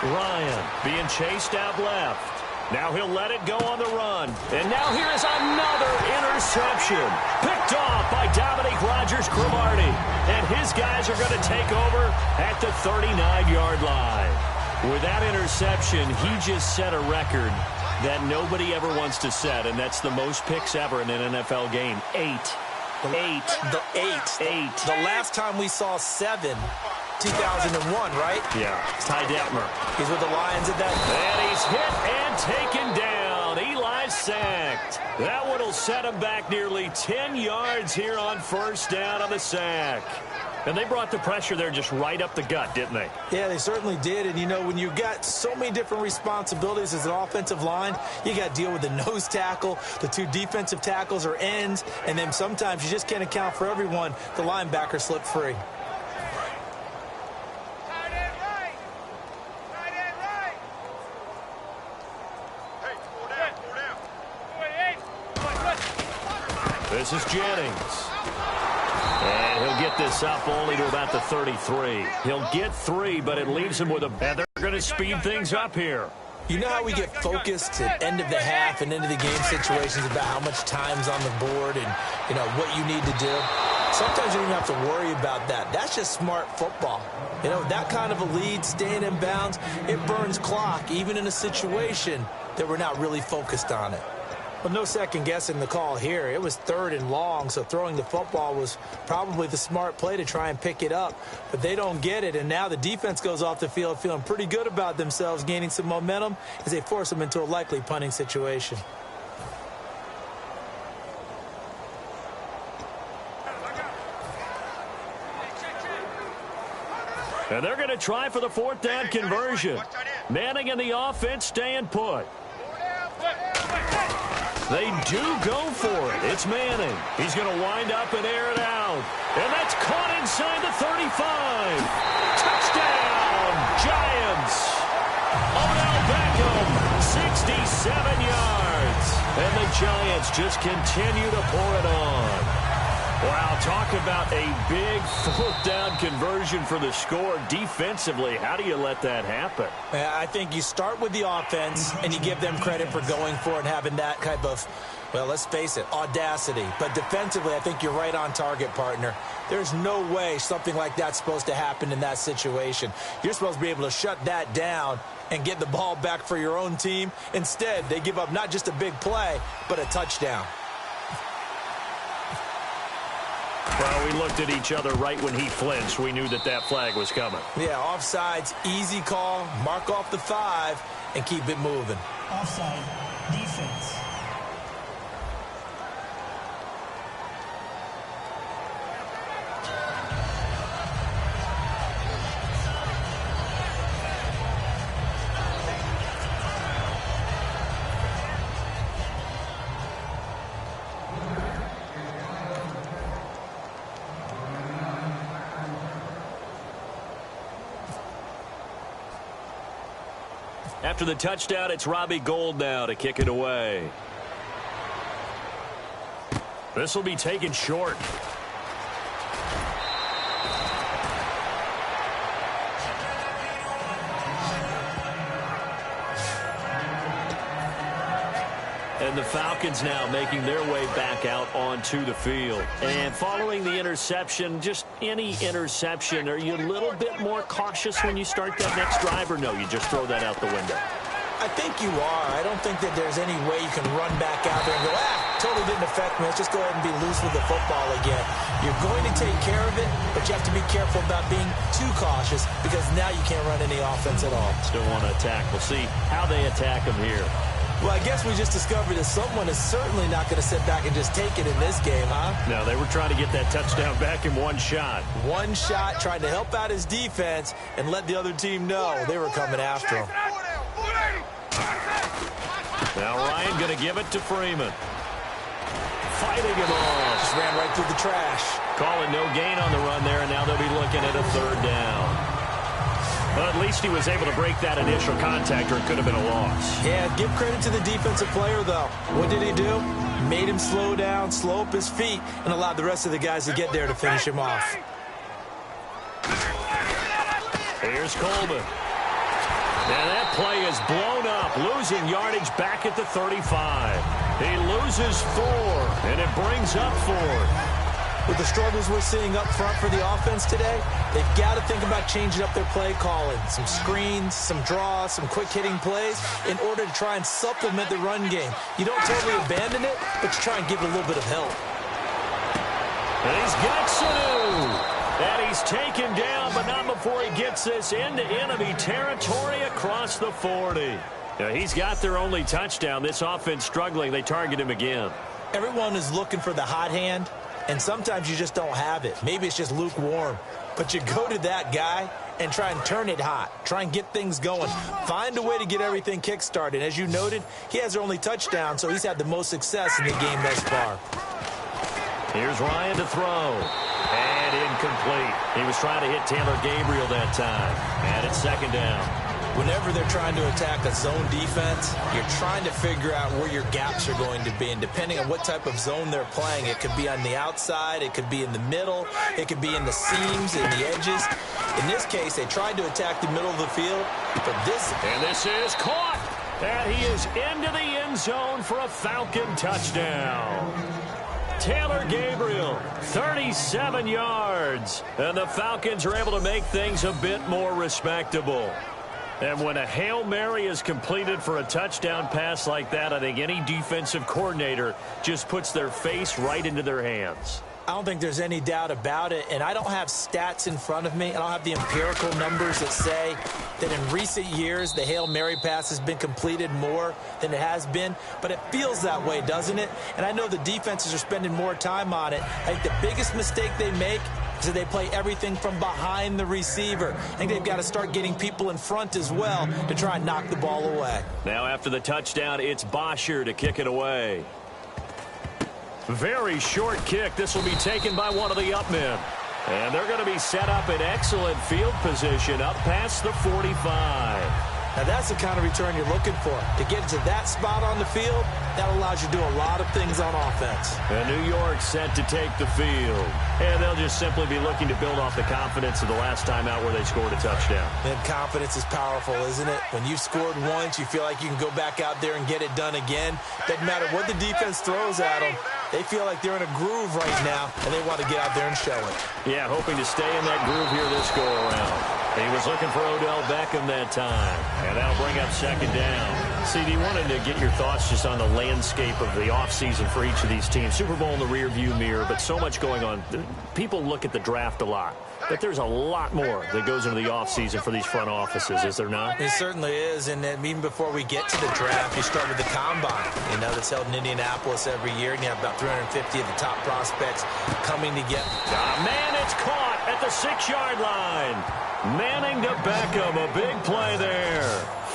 Ryan being chased out left. Now he'll let it go on the run. And now here is another interception. Picked off by Dominique Rodgers-Cromartie. And his guys are going to take over at the 39-yard line. With that interception, he just set a record that nobody ever wants to set, and that's the most picks ever in an NFL game. 8. The last time we saw 7, 2001, right? Yeah, Ty Detmer. He's with the Lions at that. And he's hit and taken down. Eli sacked. That one will set him back nearly 10 yards here on first down on the sack. And they brought the pressure there just right up the gut, didn't they? Yeah, they certainly did. And, you know, when you've got so many different responsibilities as an offensive line, you got to deal with the nose tackle, the 2 defensive tackles or ends, and then sometimes you just can't account for everyone. The linebacker slipped free. This is Jennings. And he'll get this up only to about the 33. He'll get 3, but it leaves him with a... And they're going to speed things up here. You know how we get focused at end of the half and into the game situations about how much time's on the board and, you know, what you need to do? Sometimes you don't even have to worry about that. That's just smart football. You know, that kind of a lead, staying in bounds, it burns clock, even in a situation that we're not really focused on it. Well, no second guessing the call here. It was 3rd and long, so throwing the football was probably the smart play to try and pick it up. But they don't get it, and now the defense goes off the field feeling pretty good about themselves, gaining some momentum as they force them into a likely punting situation. And they're going to try for the 4th down conversion. Manning and the offense staying put. They do go for it. It's Manning. He's going to wind up and air it out. And that's caught inside the 35. Touchdown, Giants. Beckham, 67 yards. And the Giants just continue to pour it on. Wow, talk about a big fourth down conversion for the score. Defensively, how do you let that happen? I think you start with the offense, and you give them credit for going for it and having that type of, well, let's face it, audacity. But defensively, I think you're right on target, partner. There's no way something like that's supposed to happen in that situation. You're supposed to be able to shut that down and get the ball back for your own team. Instead, they give up not just a big play, but a touchdown. Well, we looked at each other right when he flinched. We knew that that flag was coming. Yeah, offsides, easy call, mark off the 5, and keep it moving. Offside, defense. After the touchdown, it's Robbie Gould now to kick it away. This will be taken short. And the Falcons now making their way back out onto the field. And following the interception, just any interception, are you a little bit more cautious when you start that next drive, or no, you just throw that out the window? I think you are. I don't think that there's any way you can run back out there and go, totally didn't affect me. Let's just go ahead and be loose with the football again. You're going to take care of it, but you have to be careful about being too cautious because now you can't run any offense at all. Still want to attack. We'll see how they attack them here. Well, I guess we just discovered that someone is certainly not going to sit back and just take it in this game, huh? No, they were trying to get that touchdown back in one shot. One shot, trying to help out his defense and let the other team know they were coming after him. Now Ryan going to give it to Freeman. Fighting him off. Just ran right through the trash. Calling no gain on the run there, and now they'll be looking at a third down. But at least he was able to break that initial contact, or it could have been a loss. Yeah, give credit to the defensive player, though. What did he do? Made him slow down, slow up his feet, and allowed the rest of the guys to get there to finish him off. Here's Coleman. And that play is blown up, losing yardage back at the 35. He loses 4, and it brings up 4. With the struggles we're seeing up front for the offense today, they've got to think about changing up their play calling. Some screens, some draws, some quick-hitting plays in order to try and supplement the run game. You don't totally abandon it, but you try and give it a little bit of help. And he's got Sanu. And he's taken down, but not before he gets this into enemy territory across the 40. Now, he's got their only touchdown. This offense struggling. They target him again. Everyone is looking for the hot hand, and sometimes you just don't have it. Maybe it's just lukewarm. But you go to that guy and try and turn it hot. Try and get things going. Find a way to get everything kick-started. As you noted, he has their only touchdown, so he's had the most success in the game thus far. Here's Ryan to throw. And incomplete. He was trying to hit Taylor Gabriel that time. And it's second down. Whenever they're trying to attack a zone defense, you're trying to figure out where your gaps are going to be. And depending on what type of zone they're playing, it could be on the outside, it could be in the middle, it could be in the seams, in the edges. In this case, they tried to attack the middle of the field, but this... And this is caught. And he is into the end zone for a Falcon touchdown. Taylor Gabriel, 37 yards. And the Falcons are able to make things a bit more respectable. And when a Hail Mary is completed for a touchdown pass like that, I think any defensive coordinator just puts their face right into their hands. I don't think there's any doubt about it, and I don't have stats in front of me. I don't have the empirical numbers that say that in recent years the Hail Mary pass has been completed more than it has been, but it feels that way, doesn't it? And I know the defenses are spending more time on it. I think the biggest mistake they make is that they play everything from behind the receiver. I think they've got to start getting people in front as well to try and knock the ball away. Now after the touchdown, it's Bosher to kick it away. Very short kick. This will be taken by one of the up men. And they're going to be set up in excellent field position up past the 45. Now, that's the kind of return you're looking for. To get to that spot on the field, that allows you to do a lot of things on offense. And New York set to take the field. And they'll just simply be looking to build off the confidence of the last time out where they scored a touchdown. And confidence is powerful, isn't it? When you've scored once, you feel like you can go back out there and get it done again. Doesn't matter what the defense throws at them. They feel like they're in a groove right now, and they want to get out there and show it. Yeah, hoping to stay in that groove here this go-around. He was looking for Odell Beckham that time, and that'll bring up second down. CD, wanted to get your thoughts just on the landscape of the offseason for each of these teams. Super Bowl in the rearview mirror, but so much going on. People look at the draft a lot, but there's a lot more that goes into the offseason for these front offices, is there not? It certainly is, and then even before we get to the draft, you start with the combine. You know, that's held in Indianapolis every year, and you have about 350 of the top prospects coming together. Man, it's caught at the 6-yard line. Manning to Beckham, a big play there.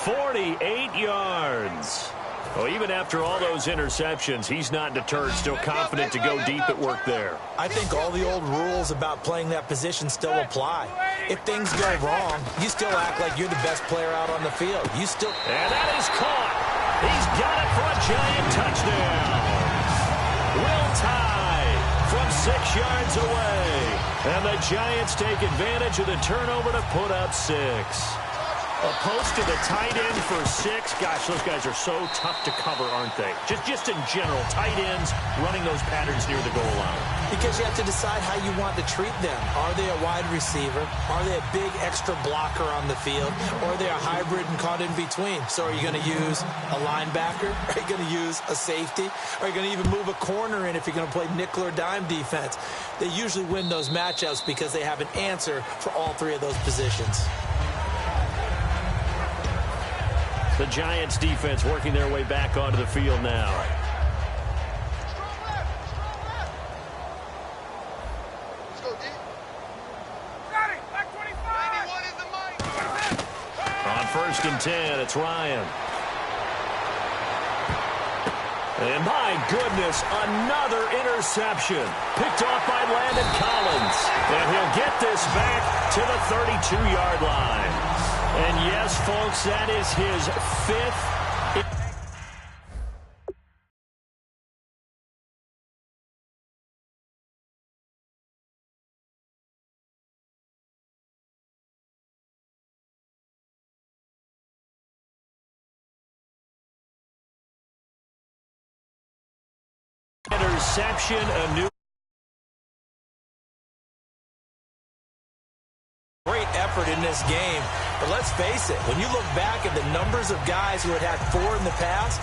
48 yards. Well, even after all those interceptions, he's not deterred, still confident to go deep at work there. I think all the old rules about playing that position still apply. If things go wrong, you still act like you're the best player out on the field. You still... And that is caught. He's got it for a giant touchdown. Will tie from 6 yards away. And the Giants take advantage of the turnover to put up 6. A post to the tight end for 6. Gosh, those guys are so tough to cover, aren't they? Just in general, tight ends running those patterns near the goal line. Because you have to decide how you want to treat them. Are they a wide receiver? Are they a big extra blocker on the field? Or are they a hybrid and caught in between? So are you going to use a linebacker? Are you going to use a safety? Are you going to even move a corner in if you're going to play nickel or dime defense? They usually win those matchups because they have an answer for all three of those positions. The Giants defense working their way back onto the field now. On 1st and 10, it's Ryan. And my goodness, another interception. Picked off by Landon Collins. And he'll get this back to the 32-yard line. And yes, folks, that is his 5th. Interception, a new... Great effort in this game, but let's face it, when you look back at the numbers of guys who had had 4 in the past,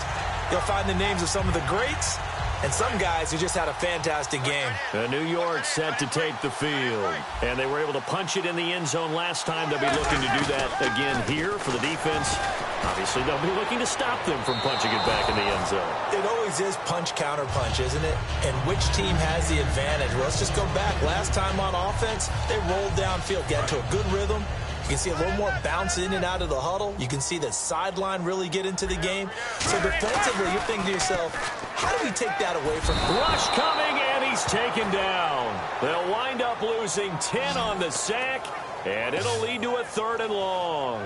you'll find the names of some of the greats and some guys who just had a fantastic game. New York set to take the field, and they were able to punch it in the end zone last time. They'll be looking to do that again here for the defense. Obviously, they'll be looking to stop them from punching it back in the end zone. It always is punch-counter-punch, isn't it? And which team has the advantage? Well, let's just go back. Last time on offense, they rolled downfield, got to a good rhythm. You can see a little more bounce in and out of the huddle. You can see the sideline really get into the game. So defensively, you're thinking to yourself, how do we take that away from them? Rush coming, and he's taken down. They'll wind up losing 10 on the sack, and it'll lead to a 3rd and long.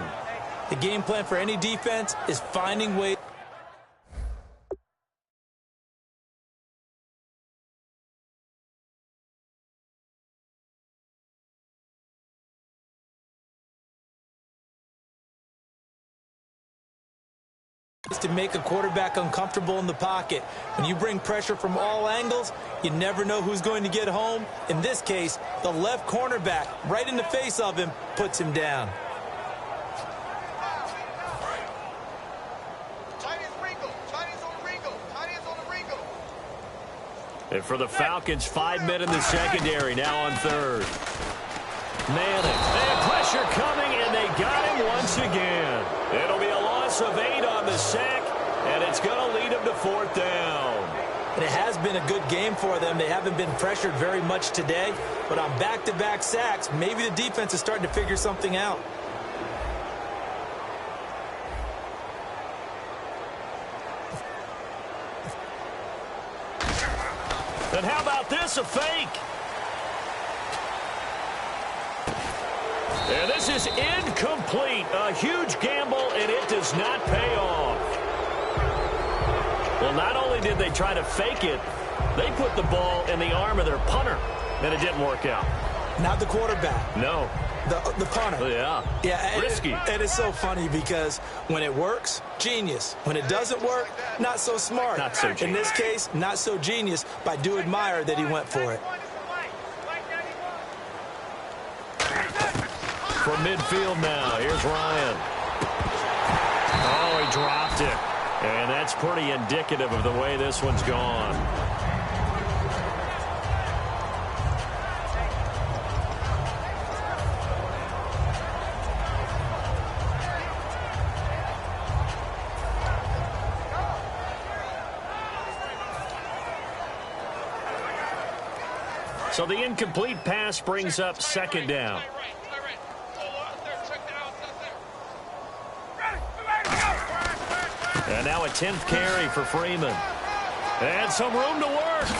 The game plan for any defense is finding ways. To make a quarterback uncomfortable in the pocket. When you bring pressure from all angles, you never know who's going to get home. In this case, the left cornerback, right in the face of him, puts him down. And for the Falcons, 5 men in the secondary, now on 3rd. Manning, and pressure coming, and they got him once again. It'll be a loss of 8 on the sack, and it's going to lead them to 4th down. And it has been a good game for them. They haven't been pressured very much today, but on back-to-back sacks, maybe the defense is starting to figure something out. And how about this, a fake? And this is incomplete. A huge gamble, and it does not pay off. Well, not only did they try to fake it, they put the ball in the arm of their punter, and it didn't work out. Not the quarterback. No. The punter. Yeah. Risky. And it's so funny because when it works, genius. When it doesn't work, not so smart. Not so genius. In this case, not so genius, but I do admire that he went for it. From midfield now, here's Ryan. Oh, he dropped it. And that's pretty indicative of the way this one's gone. So the incomplete pass brings up second down. And now a 10th carry for Freeman. And some room to work.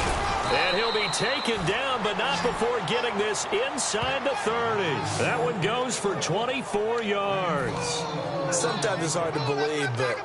And he'll be taken down, but not before getting this inside the 30. That one goes for 24 yards. Sometimes it's hard to believe, but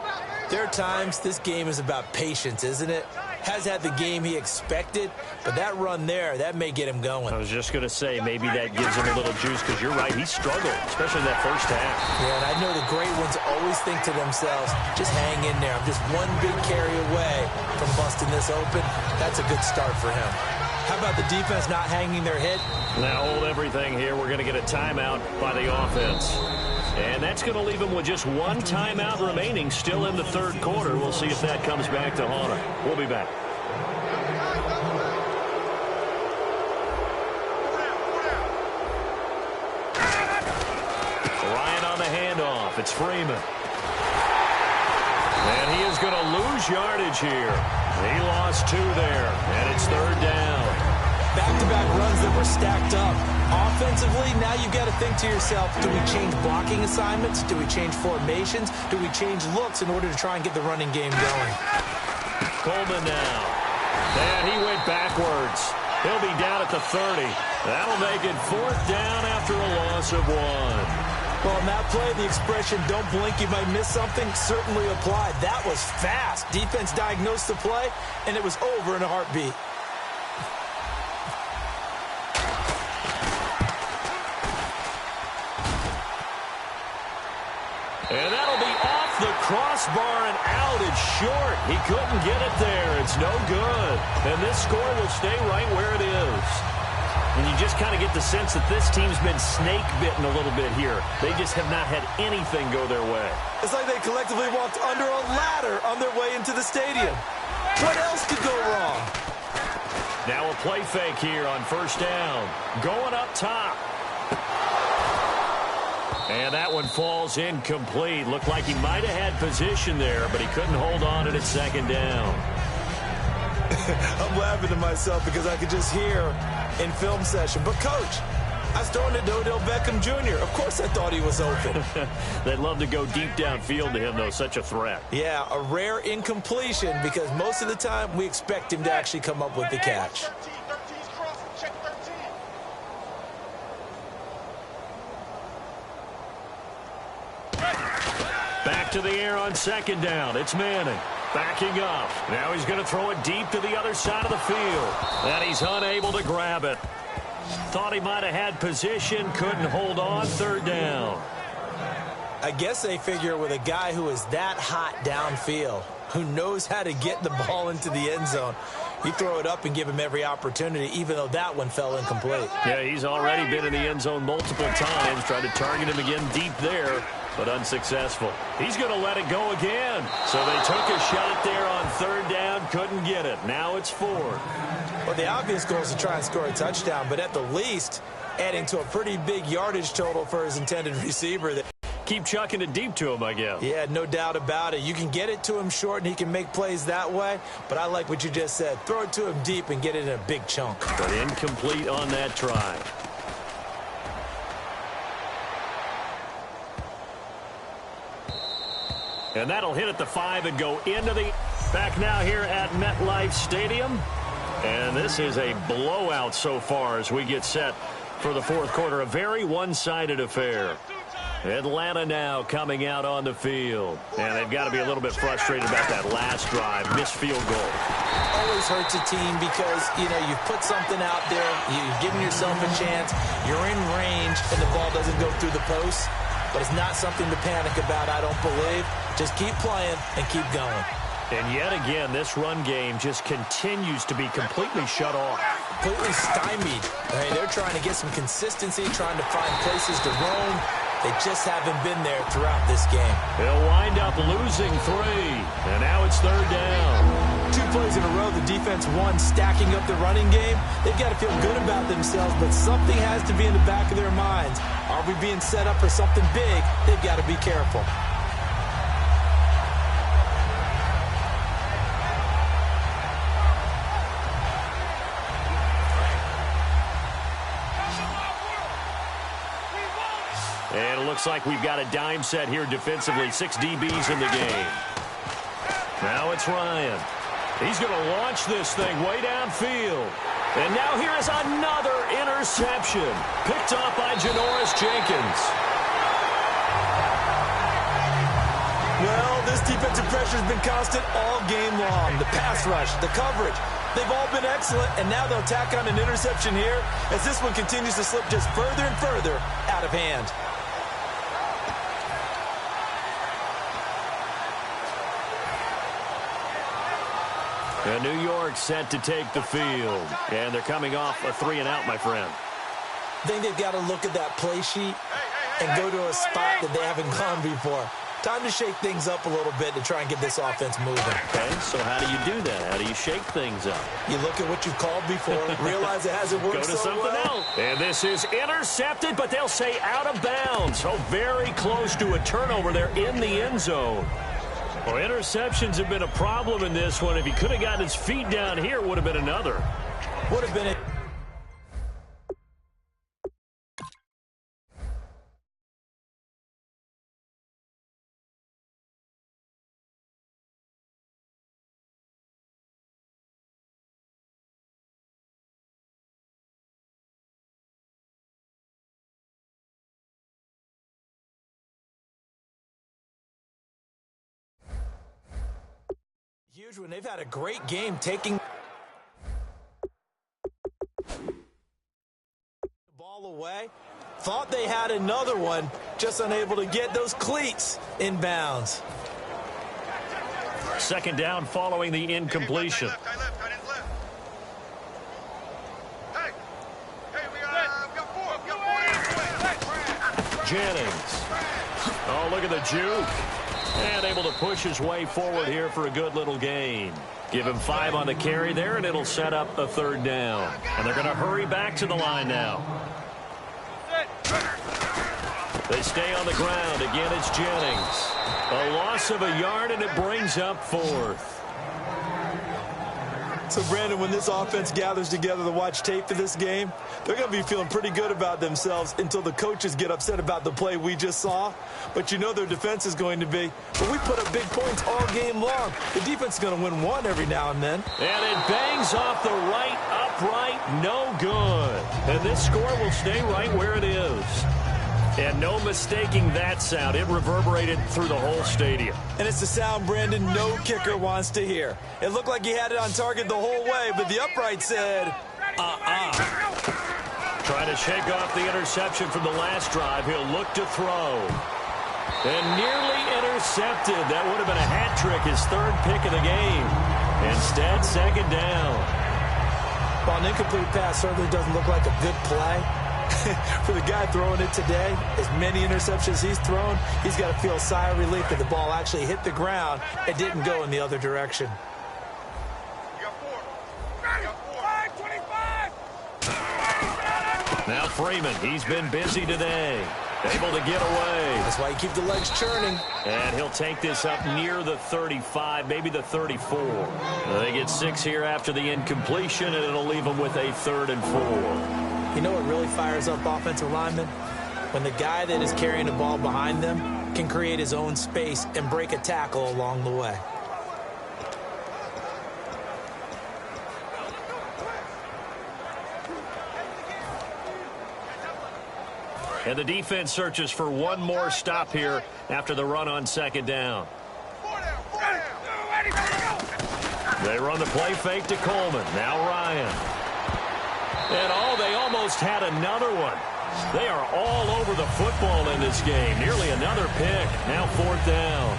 there are times this game is about patience, isn't it? Has had the game he expected, but that run there, that may get him going. I was just going to say, maybe that gives him a little juice, because you're right, he struggled, especially that first half. Yeah, and I know the great ones always think to themselves, just hang in there. I'm just one big carry away from busting this open. That's a good start for him. How about the defense not hanging their head? Now hold everything here. We're going to get a timeout by the offense. And that's going to leave him with just one timeout remaining still in the third quarter. We'll see if that comes back to haunt him. We'll be back. Ryan on the handoff. It's Freeman. And he is going to lose yardage here. He lost 2 there, and it's third down. Back-to-back runs that were stacked up. Offensively, now you've got to think to yourself, do we change blocking assignments? Do we change formations? Do we change looks in order to try and get the running game going? Coleman now. And he went backwards. He'll be down at the 30. That'll make it fourth down after a loss of 1. Well, in that play, the expression, don't blink, you might miss something, certainly applied. That was fast. Defense diagnosed the play, and it was over in a heartbeat. And that'll be off the crossbar and out. It's short. He couldn't get it there. It's no good. And this score will stay right where it is. And you just kind of get the sense that this team's been snake-bitten a little bit here. They just have not had anything go their way. It's like they collectively walked under a ladder on their way into the stadium. What else could go wrong? Now a play fake here on first down. Going up top. And that one falls incomplete. Looked like he might have had position there, but he couldn't hold on to it at second down. I'm laughing to myself because I could just hear in film session. But, Coach, I was throwing it to Odell Beckham Jr. Of course I thought he was open. They'd love to go deep downfield to him, though. Such a threat. Yeah, a rare incompletion because most of the time we expect him to actually come up with the catch. Back to the air on second down. It's Manning. Backing up. Now he's going to throw it deep to the other side of the field. And he's unable to grab it. Thought he might have had position. Couldn't hold on. Third down. I guess they figure with a guy who is that hot downfield, who knows how to get the ball into the end zone, you throw it up and give him every opportunity, even though that one fell incomplete. Yeah, he's already been in the end zone multiple times. Tried to target him again deep there, but unsuccessful. He's going to let it go again. So they took a shot there on third down, couldn't get it. Now it's fourth. Well, the obvious goal is to try and score a touchdown, but at the least, adding to a pretty big yardage total for his intended receiver. Keep chucking it deep to him, I guess. Yeah, no doubt about it. You can get it to him short, and he can make plays that way, but I like what you just said. Throw it to him deep and get it in a big chunk. But incomplete on that try. And that'll hit at the 5 and go into the... Back now here at MetLife Stadium. And this is a blowout so far as we get set for the fourth quarter. A very one-sided affair. Atlanta now coming out on the field. And they've got to be a little bit frustrated about that last drive. Missed field goal. Always hurts a team because, you've put something out there. You've given yourself a chance. You're in range, and the ball doesn't go through the post. But it's not something to panic about, I don't believe. Just keep playing and keep going. And yet again, this run game just continues to be completely shut off. Completely stymied. They're trying to get some consistency, trying to find places to roam. They just haven't been there throughout this game. They'll wind up losing 3. And now it's third down. 2 plays in a row, the defense won, stacking up the running game. They've got to feel good about themselves, but something has to be in the back of their minds. Are we being set up for something big? They've got to be careful. And it looks like we've got a dime set here defensively. 6 DBs in the game. Now it's Ryan. He's going to launch this thing way downfield. And now here is another interception. Picked off by Janoris Jenkins. Well, this defensive pressure has been constant all game long. The pass rush, the coverage, they've all been excellent, and now they'll tack on an interception here as this one continues to slip just further and further out of hand. And New York set to take the field. And they're coming off a 3-and-out, my friend. I think they've got to look at that play sheet and go to a spot that they haven't gone before. Time to shake things up a little bit to try and get this offense moving. Okay, so how do you do that? How do you shake things up? You look at what you've called before, realize it hasn't worked so well. Go to something else. And this is intercepted, but they'll say out of bounds. So very close to a turnover there in the end zone. Well, interceptions have been a problem in this one. If he could have gotten his feet down here, it would have been another. Would have been a huge one. They've had a great game taking the ball away. Thought they had another one, just unable to get those cleats in bounds. Second down following the incompletion. Jennings. Oh, look at the juke. And able to push his way forward here for a good little gain. Give him 5 on the carry there, and it'll set up a third down. And they're going to hurry back to the line now. They stay on the ground. Again, it's Jennings. A loss of a yard, and it brings up 4th. So, Brandon, when this offense gathers together to watch tape for this game, they're going to be feeling pretty good about themselves until the coaches get upset about the play we just saw. But you know their defense is going to be. But we put up big points all game long. The defense is going to win one every now and then. And it bangs off the right upright. No good. And this score will stay right where it is. And no mistaking that sound. It reverberated through the whole stadium. And it's the sound, Brandon, no kicker wants to hear. It looked like he had it on target the whole way, but the upright said, Trying to shake off the interception from the last drive. He'll look to throw. And nearly intercepted. That would have been a hat trick, his 3rd pick of the game. Instead, second down. Well, an incomplete pass certainly doesn't look like a good play. For the guy throwing it today, as many interceptions he's thrown, he's got to feel a sigh of relief that the ball actually hit the ground and didn't go in the other direction. Now Freeman, he's been busy today. Able to get away. That's why you keep the legs churning. And he'll take this up near the 35, maybe the 34. They get 6 here after the incompletion, and it'll leave them with a 3rd and 4. You know what really fires up offensive linemen? When the guy that is carrying the ball behind them can create his own space and break a tackle along the way. And the defense searches for one more stop here after the run on second down. They run the play fake to Coleman. Now Ryan. And they almost had another one. They are all over the football in this game. Nearly another pick. Now fourth down.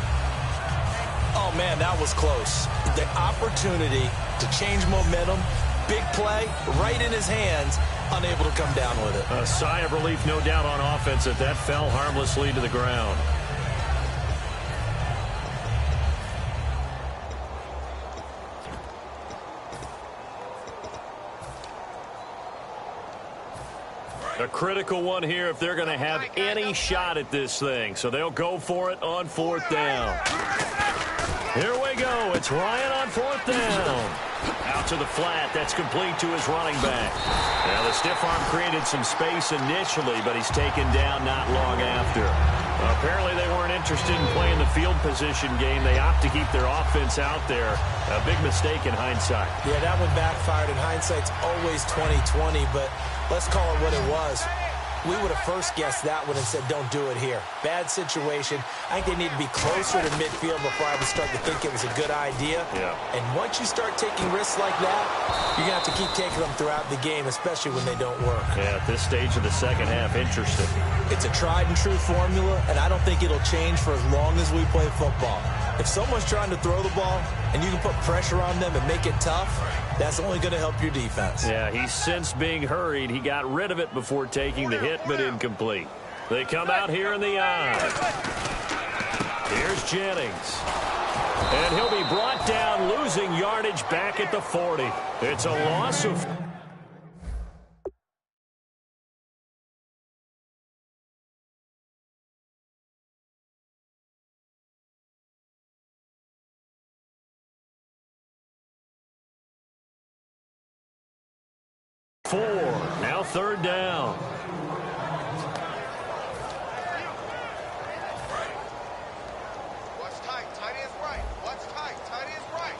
Oh, man, that was close. The opportunity to change momentum, big play, right in his hands, unable to come down with it. A sigh of relief, no doubt, on offense that fell harmlessly to the ground. A critical one here if they're going to have any shot at this thing. So they'll go for it on fourth down. Here we go. It's Ryan on fourth down. Out to the flat. That's complete to his running back. Now, the stiff arm created some space initially, but he's taken down not long after. Apparently, they weren't interested in playing the field position game. They opt to keep their offense out there. A big mistake in hindsight. Yeah, that one backfired. In hindsight's always 20/20, but let's call it what it was. We would have first guessed that one and said, don't do it here. Bad situation. I think they need to be closer to midfield before I would start to think it was a good idea. Yeah. And once you start taking risks like that, you're going to have to keep taking them throughout the game, especially when they don't work. Yeah, at this stage of the second half, interesting. It's a tried-and-true formula, and I don't think it'll change for as long as we play football. If someone's trying to throw the ball and you can put pressure on them and make it tough, that's only going to help your defense. Yeah, he's since being hurried. He got rid of it before taking the hit, but incomplete. They come out here in the eye. Here's Jennings. And he'll be brought down, losing yardage back at the 40. It's a loss of... Now third down. What's tight? Tight is right. What's tight? Tight is right.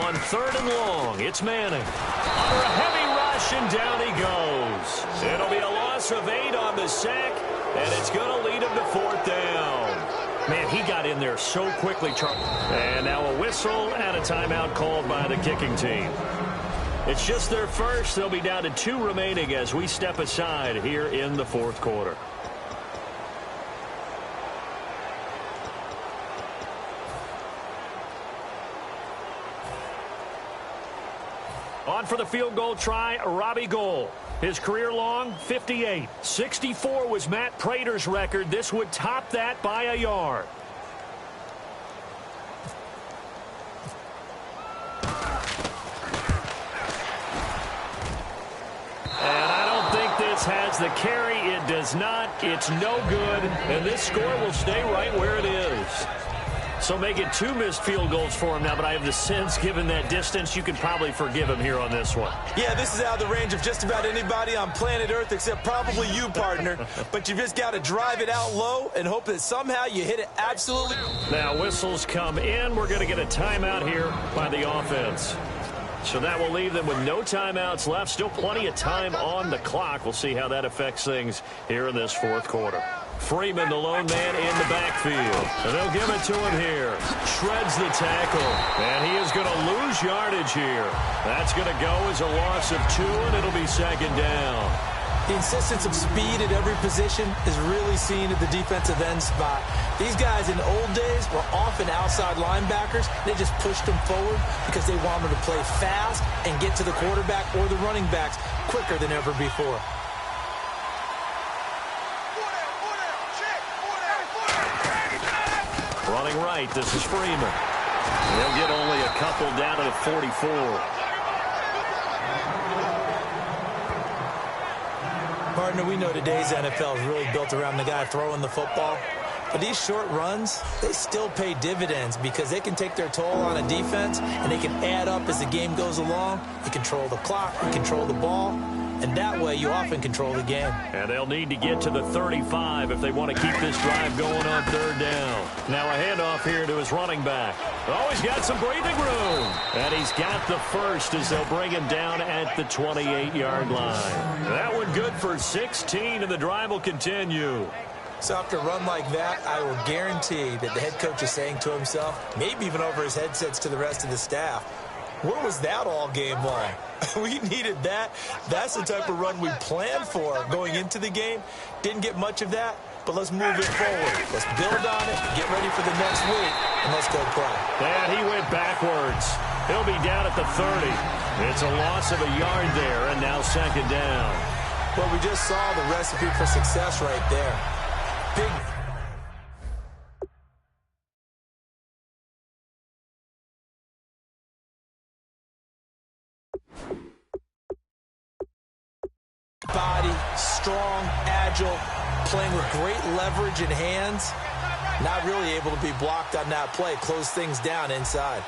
On third and long, it's Manning. Under a heavy rush, and down he goes. It'll be a loss of 8 on the sack, and it's going to lead him to fourth down. Man, he got in there so quickly. And now a whistle and a timeout called by the kicking team. It's just their first. They'll be down to 2 remaining as we step aside here in the fourth quarter. On for the field goal try, Robbie Gould. His career long, 58. 64 was Matt Prater's record. This would top that by a yard. And I don't think this has the carry. It does not. It's no good. And this score will stay right where it is. So make it 2 missed field goals for him now, but I have the sense, given that distance, you could probably forgive him here on this one. Yeah, this is out of the range of just about anybody on planet Earth except probably you, partner. But you just got to drive it out low and hope that somehow you hit it absolutely. Now whistles come in. We're going to get a timeout here by the offense. So that will leave them with no timeouts left. Still plenty of time on the clock. We'll see how that affects things here in this fourth quarter. Freeman, the lone man in the backfield. And they'll give it to him here. Shreds the tackle. And he is going to lose yardage here. That's going to go as a loss of 2, and it'll be second down. The insistence of speed at every position is really seen at the defensive end spot. These guys in the old days were often outside linebackers. They just pushed them forward because they wanted to play fast and get to the quarterback or the running backs quicker than ever before. Running right, this is Freeman. They'll get only a couple down to the 44. Partner, we know today's NFL is really built around the guy throwing the football. But these short runs, they still pay dividends because they can take their toll on a defense and they can add up as the game goes along. They control the clock, they control the ball. and that way you often control the game. And they'll need to get to the 35 if they want to keep this drive going on third down. Now a handoff here to his running back. Oh, he's got some breathing room. And he's got the first as they'll bring him down at the 28-yard line. That one good for 16, and the drive will continue. So after a run like that, I will guarantee that the head coach is saying to himself, maybe even over his headsets to the rest of the staff, where was that all game long? We needed that. That's the type of run we planned for going into the game. Didn't get much of that, but let's move it forward. Let's build on it, get ready for the next week, and let's go play. And he went backwards. He'll be down at the 30. It's a loss of a yard there, and now second down. Well, we just saw the recipe for success right there. Big body, strong, agile, playing with great leverage in hands. Not really able to be blocked on that play. Close things down inside.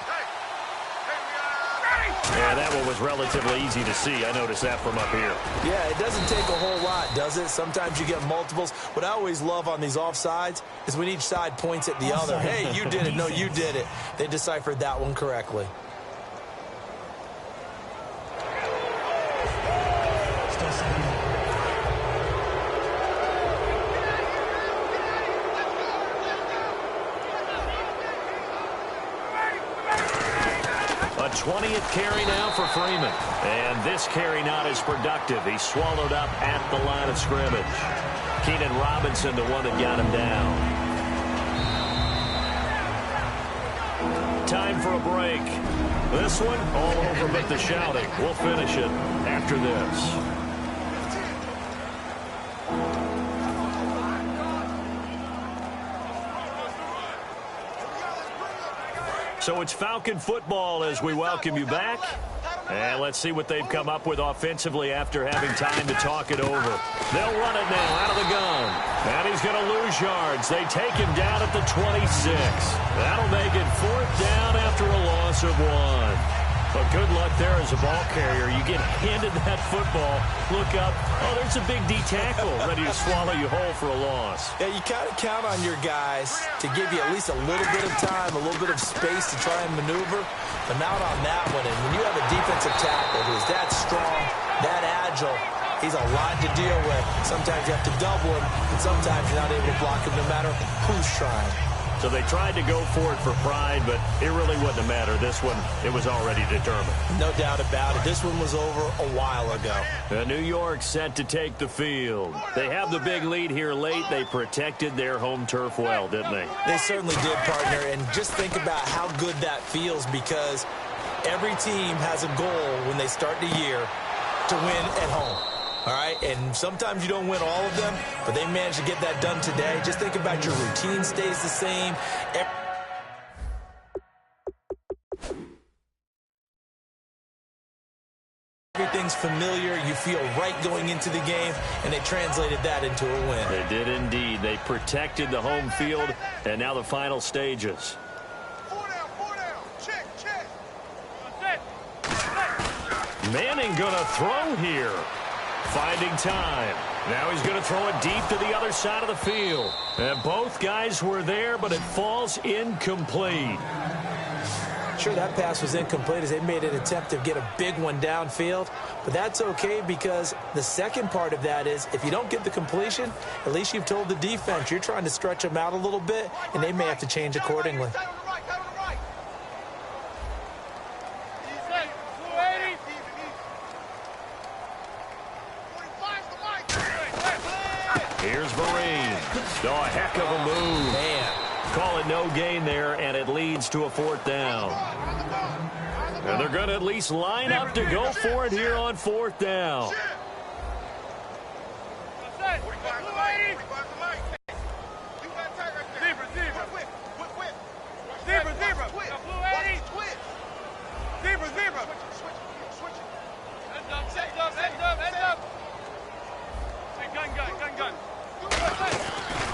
Yeah, that one was relatively easy to see. I noticed that from up here. Yeah, it doesn't take a whole lot, does it? Sometimes you get multiples. What I always love on these offsides is when each side points at the other. Hey, you did it. No, you did it. They deciphered that one correctly. A 20th carry now for Freeman. And this carry not as productive. He swallowed up at the line of scrimmage. Keenan Robinson, the one that got him down. Time for a break. This one, all over but the shouting. We'll finish it after this. So it's Falcon football as we welcome you back. And let's see what they've come up with offensively after having time to talk it over. They'll run it now out of the gun. And he's going to lose yards. They take him down at the 26. That'll make it fourth down after a loss of 1. But good luck there as a ball carrier. You get handed that football, look up, oh, there's a big D tackle ready to swallow you whole for a loss. Yeah, you kind of count on your guys to give you at least a little bit of time, a little bit of space to try and maneuver, but not on that one. And when you have a defensive tackle who's that strong, that agile, he's a lot to deal with. Sometimes you have to double him, and sometimes you're not able to block him no matter who's trying. So they tried to go for it for pride, but it really wouldn't have mattered. This one, it was already determined. No doubt about it. This one was over a while ago. New York set to take the field. They have the big lead here late. They protected their home turf well, didn't they? They certainly did, partner. And just think about how good that feels, because every team has a goal when they start the year to win at home. All right, and sometimes you don't win all of them, but they managed to get that done today. Just think about your routine stays the same. Everything's familiar. You feel right going into the game, and they translated that into a win. They did indeed. They protected the home field, and now the final stages. 4 down. Check. Manning going to throw here. Finding time. Now he's going to throw it deep to the other side of the field. And both guys were there, but it falls incomplete. Sure, that pass was incomplete as they made an attempt to get a big one downfield. But that's okay, because the second part of that is if you don't get the completion, at least you've told the defense you're trying to stretch them out a little bit, and they may have to change accordingly. Here's Vereen. Oh, a heck of a move. Man. Call it no gain there, and it leads to a fourth down. And they're going to at least line up to go for it here on fourth down.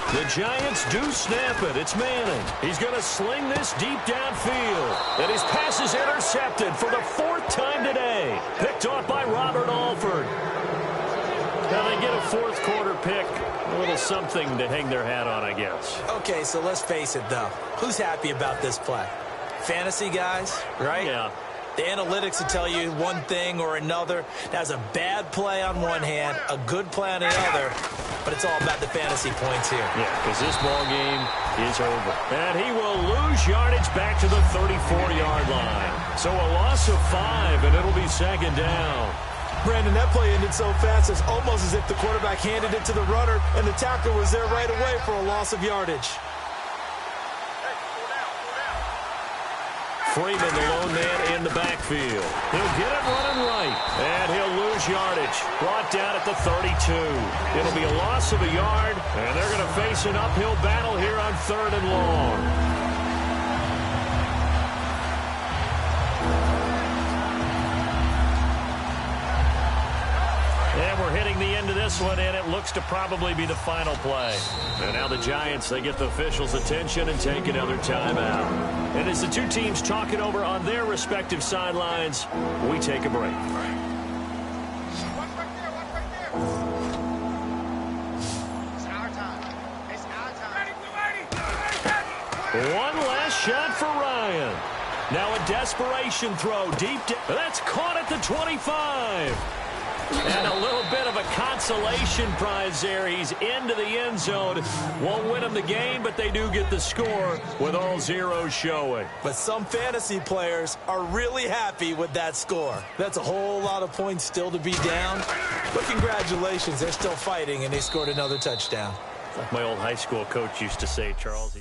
The Giants do snap it. It's Manning. He's going to sling this deep downfield. And his pass is intercepted for the fourth time today. Picked off by Robert Alford. Now they get a fourth quarter pick. A little something to hang their hat on, I guess. Okay, so let's face it, though. Who's happy about this play? Fantasy guys, right? Yeah. The analytics will tell you one thing or another. That's a bad play on one hand, a good play on the other, but it's all about the fantasy points here. Yeah, because this ball game is over. And he will lose yardage back to the 34-yard line. So a loss of 5, and it'll be second down. Brandon, that play ended so fast, it's almost as if the quarterback handed it to the runner, and the tackler was there right away for a loss of yardage. Freeman, the lone man in the backfield. He'll get it running right, and he'll lose yardage. Brought down at the 32. It'll be a loss of a yard, and they're going to face an uphill battle here on 3rd and long. And we're hitting the end of this one, and it looks to probably be the final play. And now the Giants, they get the officials' attention and take another timeout. And as the two teams talk it over on their respective sidelines, we take a break. Watch right there, watch right there. It's our time. It's our time. One last shot for Ryan. Now a desperation throw deep. That's caught at the 25. And a little bit of a consolation prize there. He's into the end zone. Won't win him the game, but they do get the score with all zeros showing. But some fantasy players are really happy with that score. That's a whole lot of points still to be down. But congratulations, they're still fighting, and they scored another touchdown. Like my old high school coach used to say, Charles.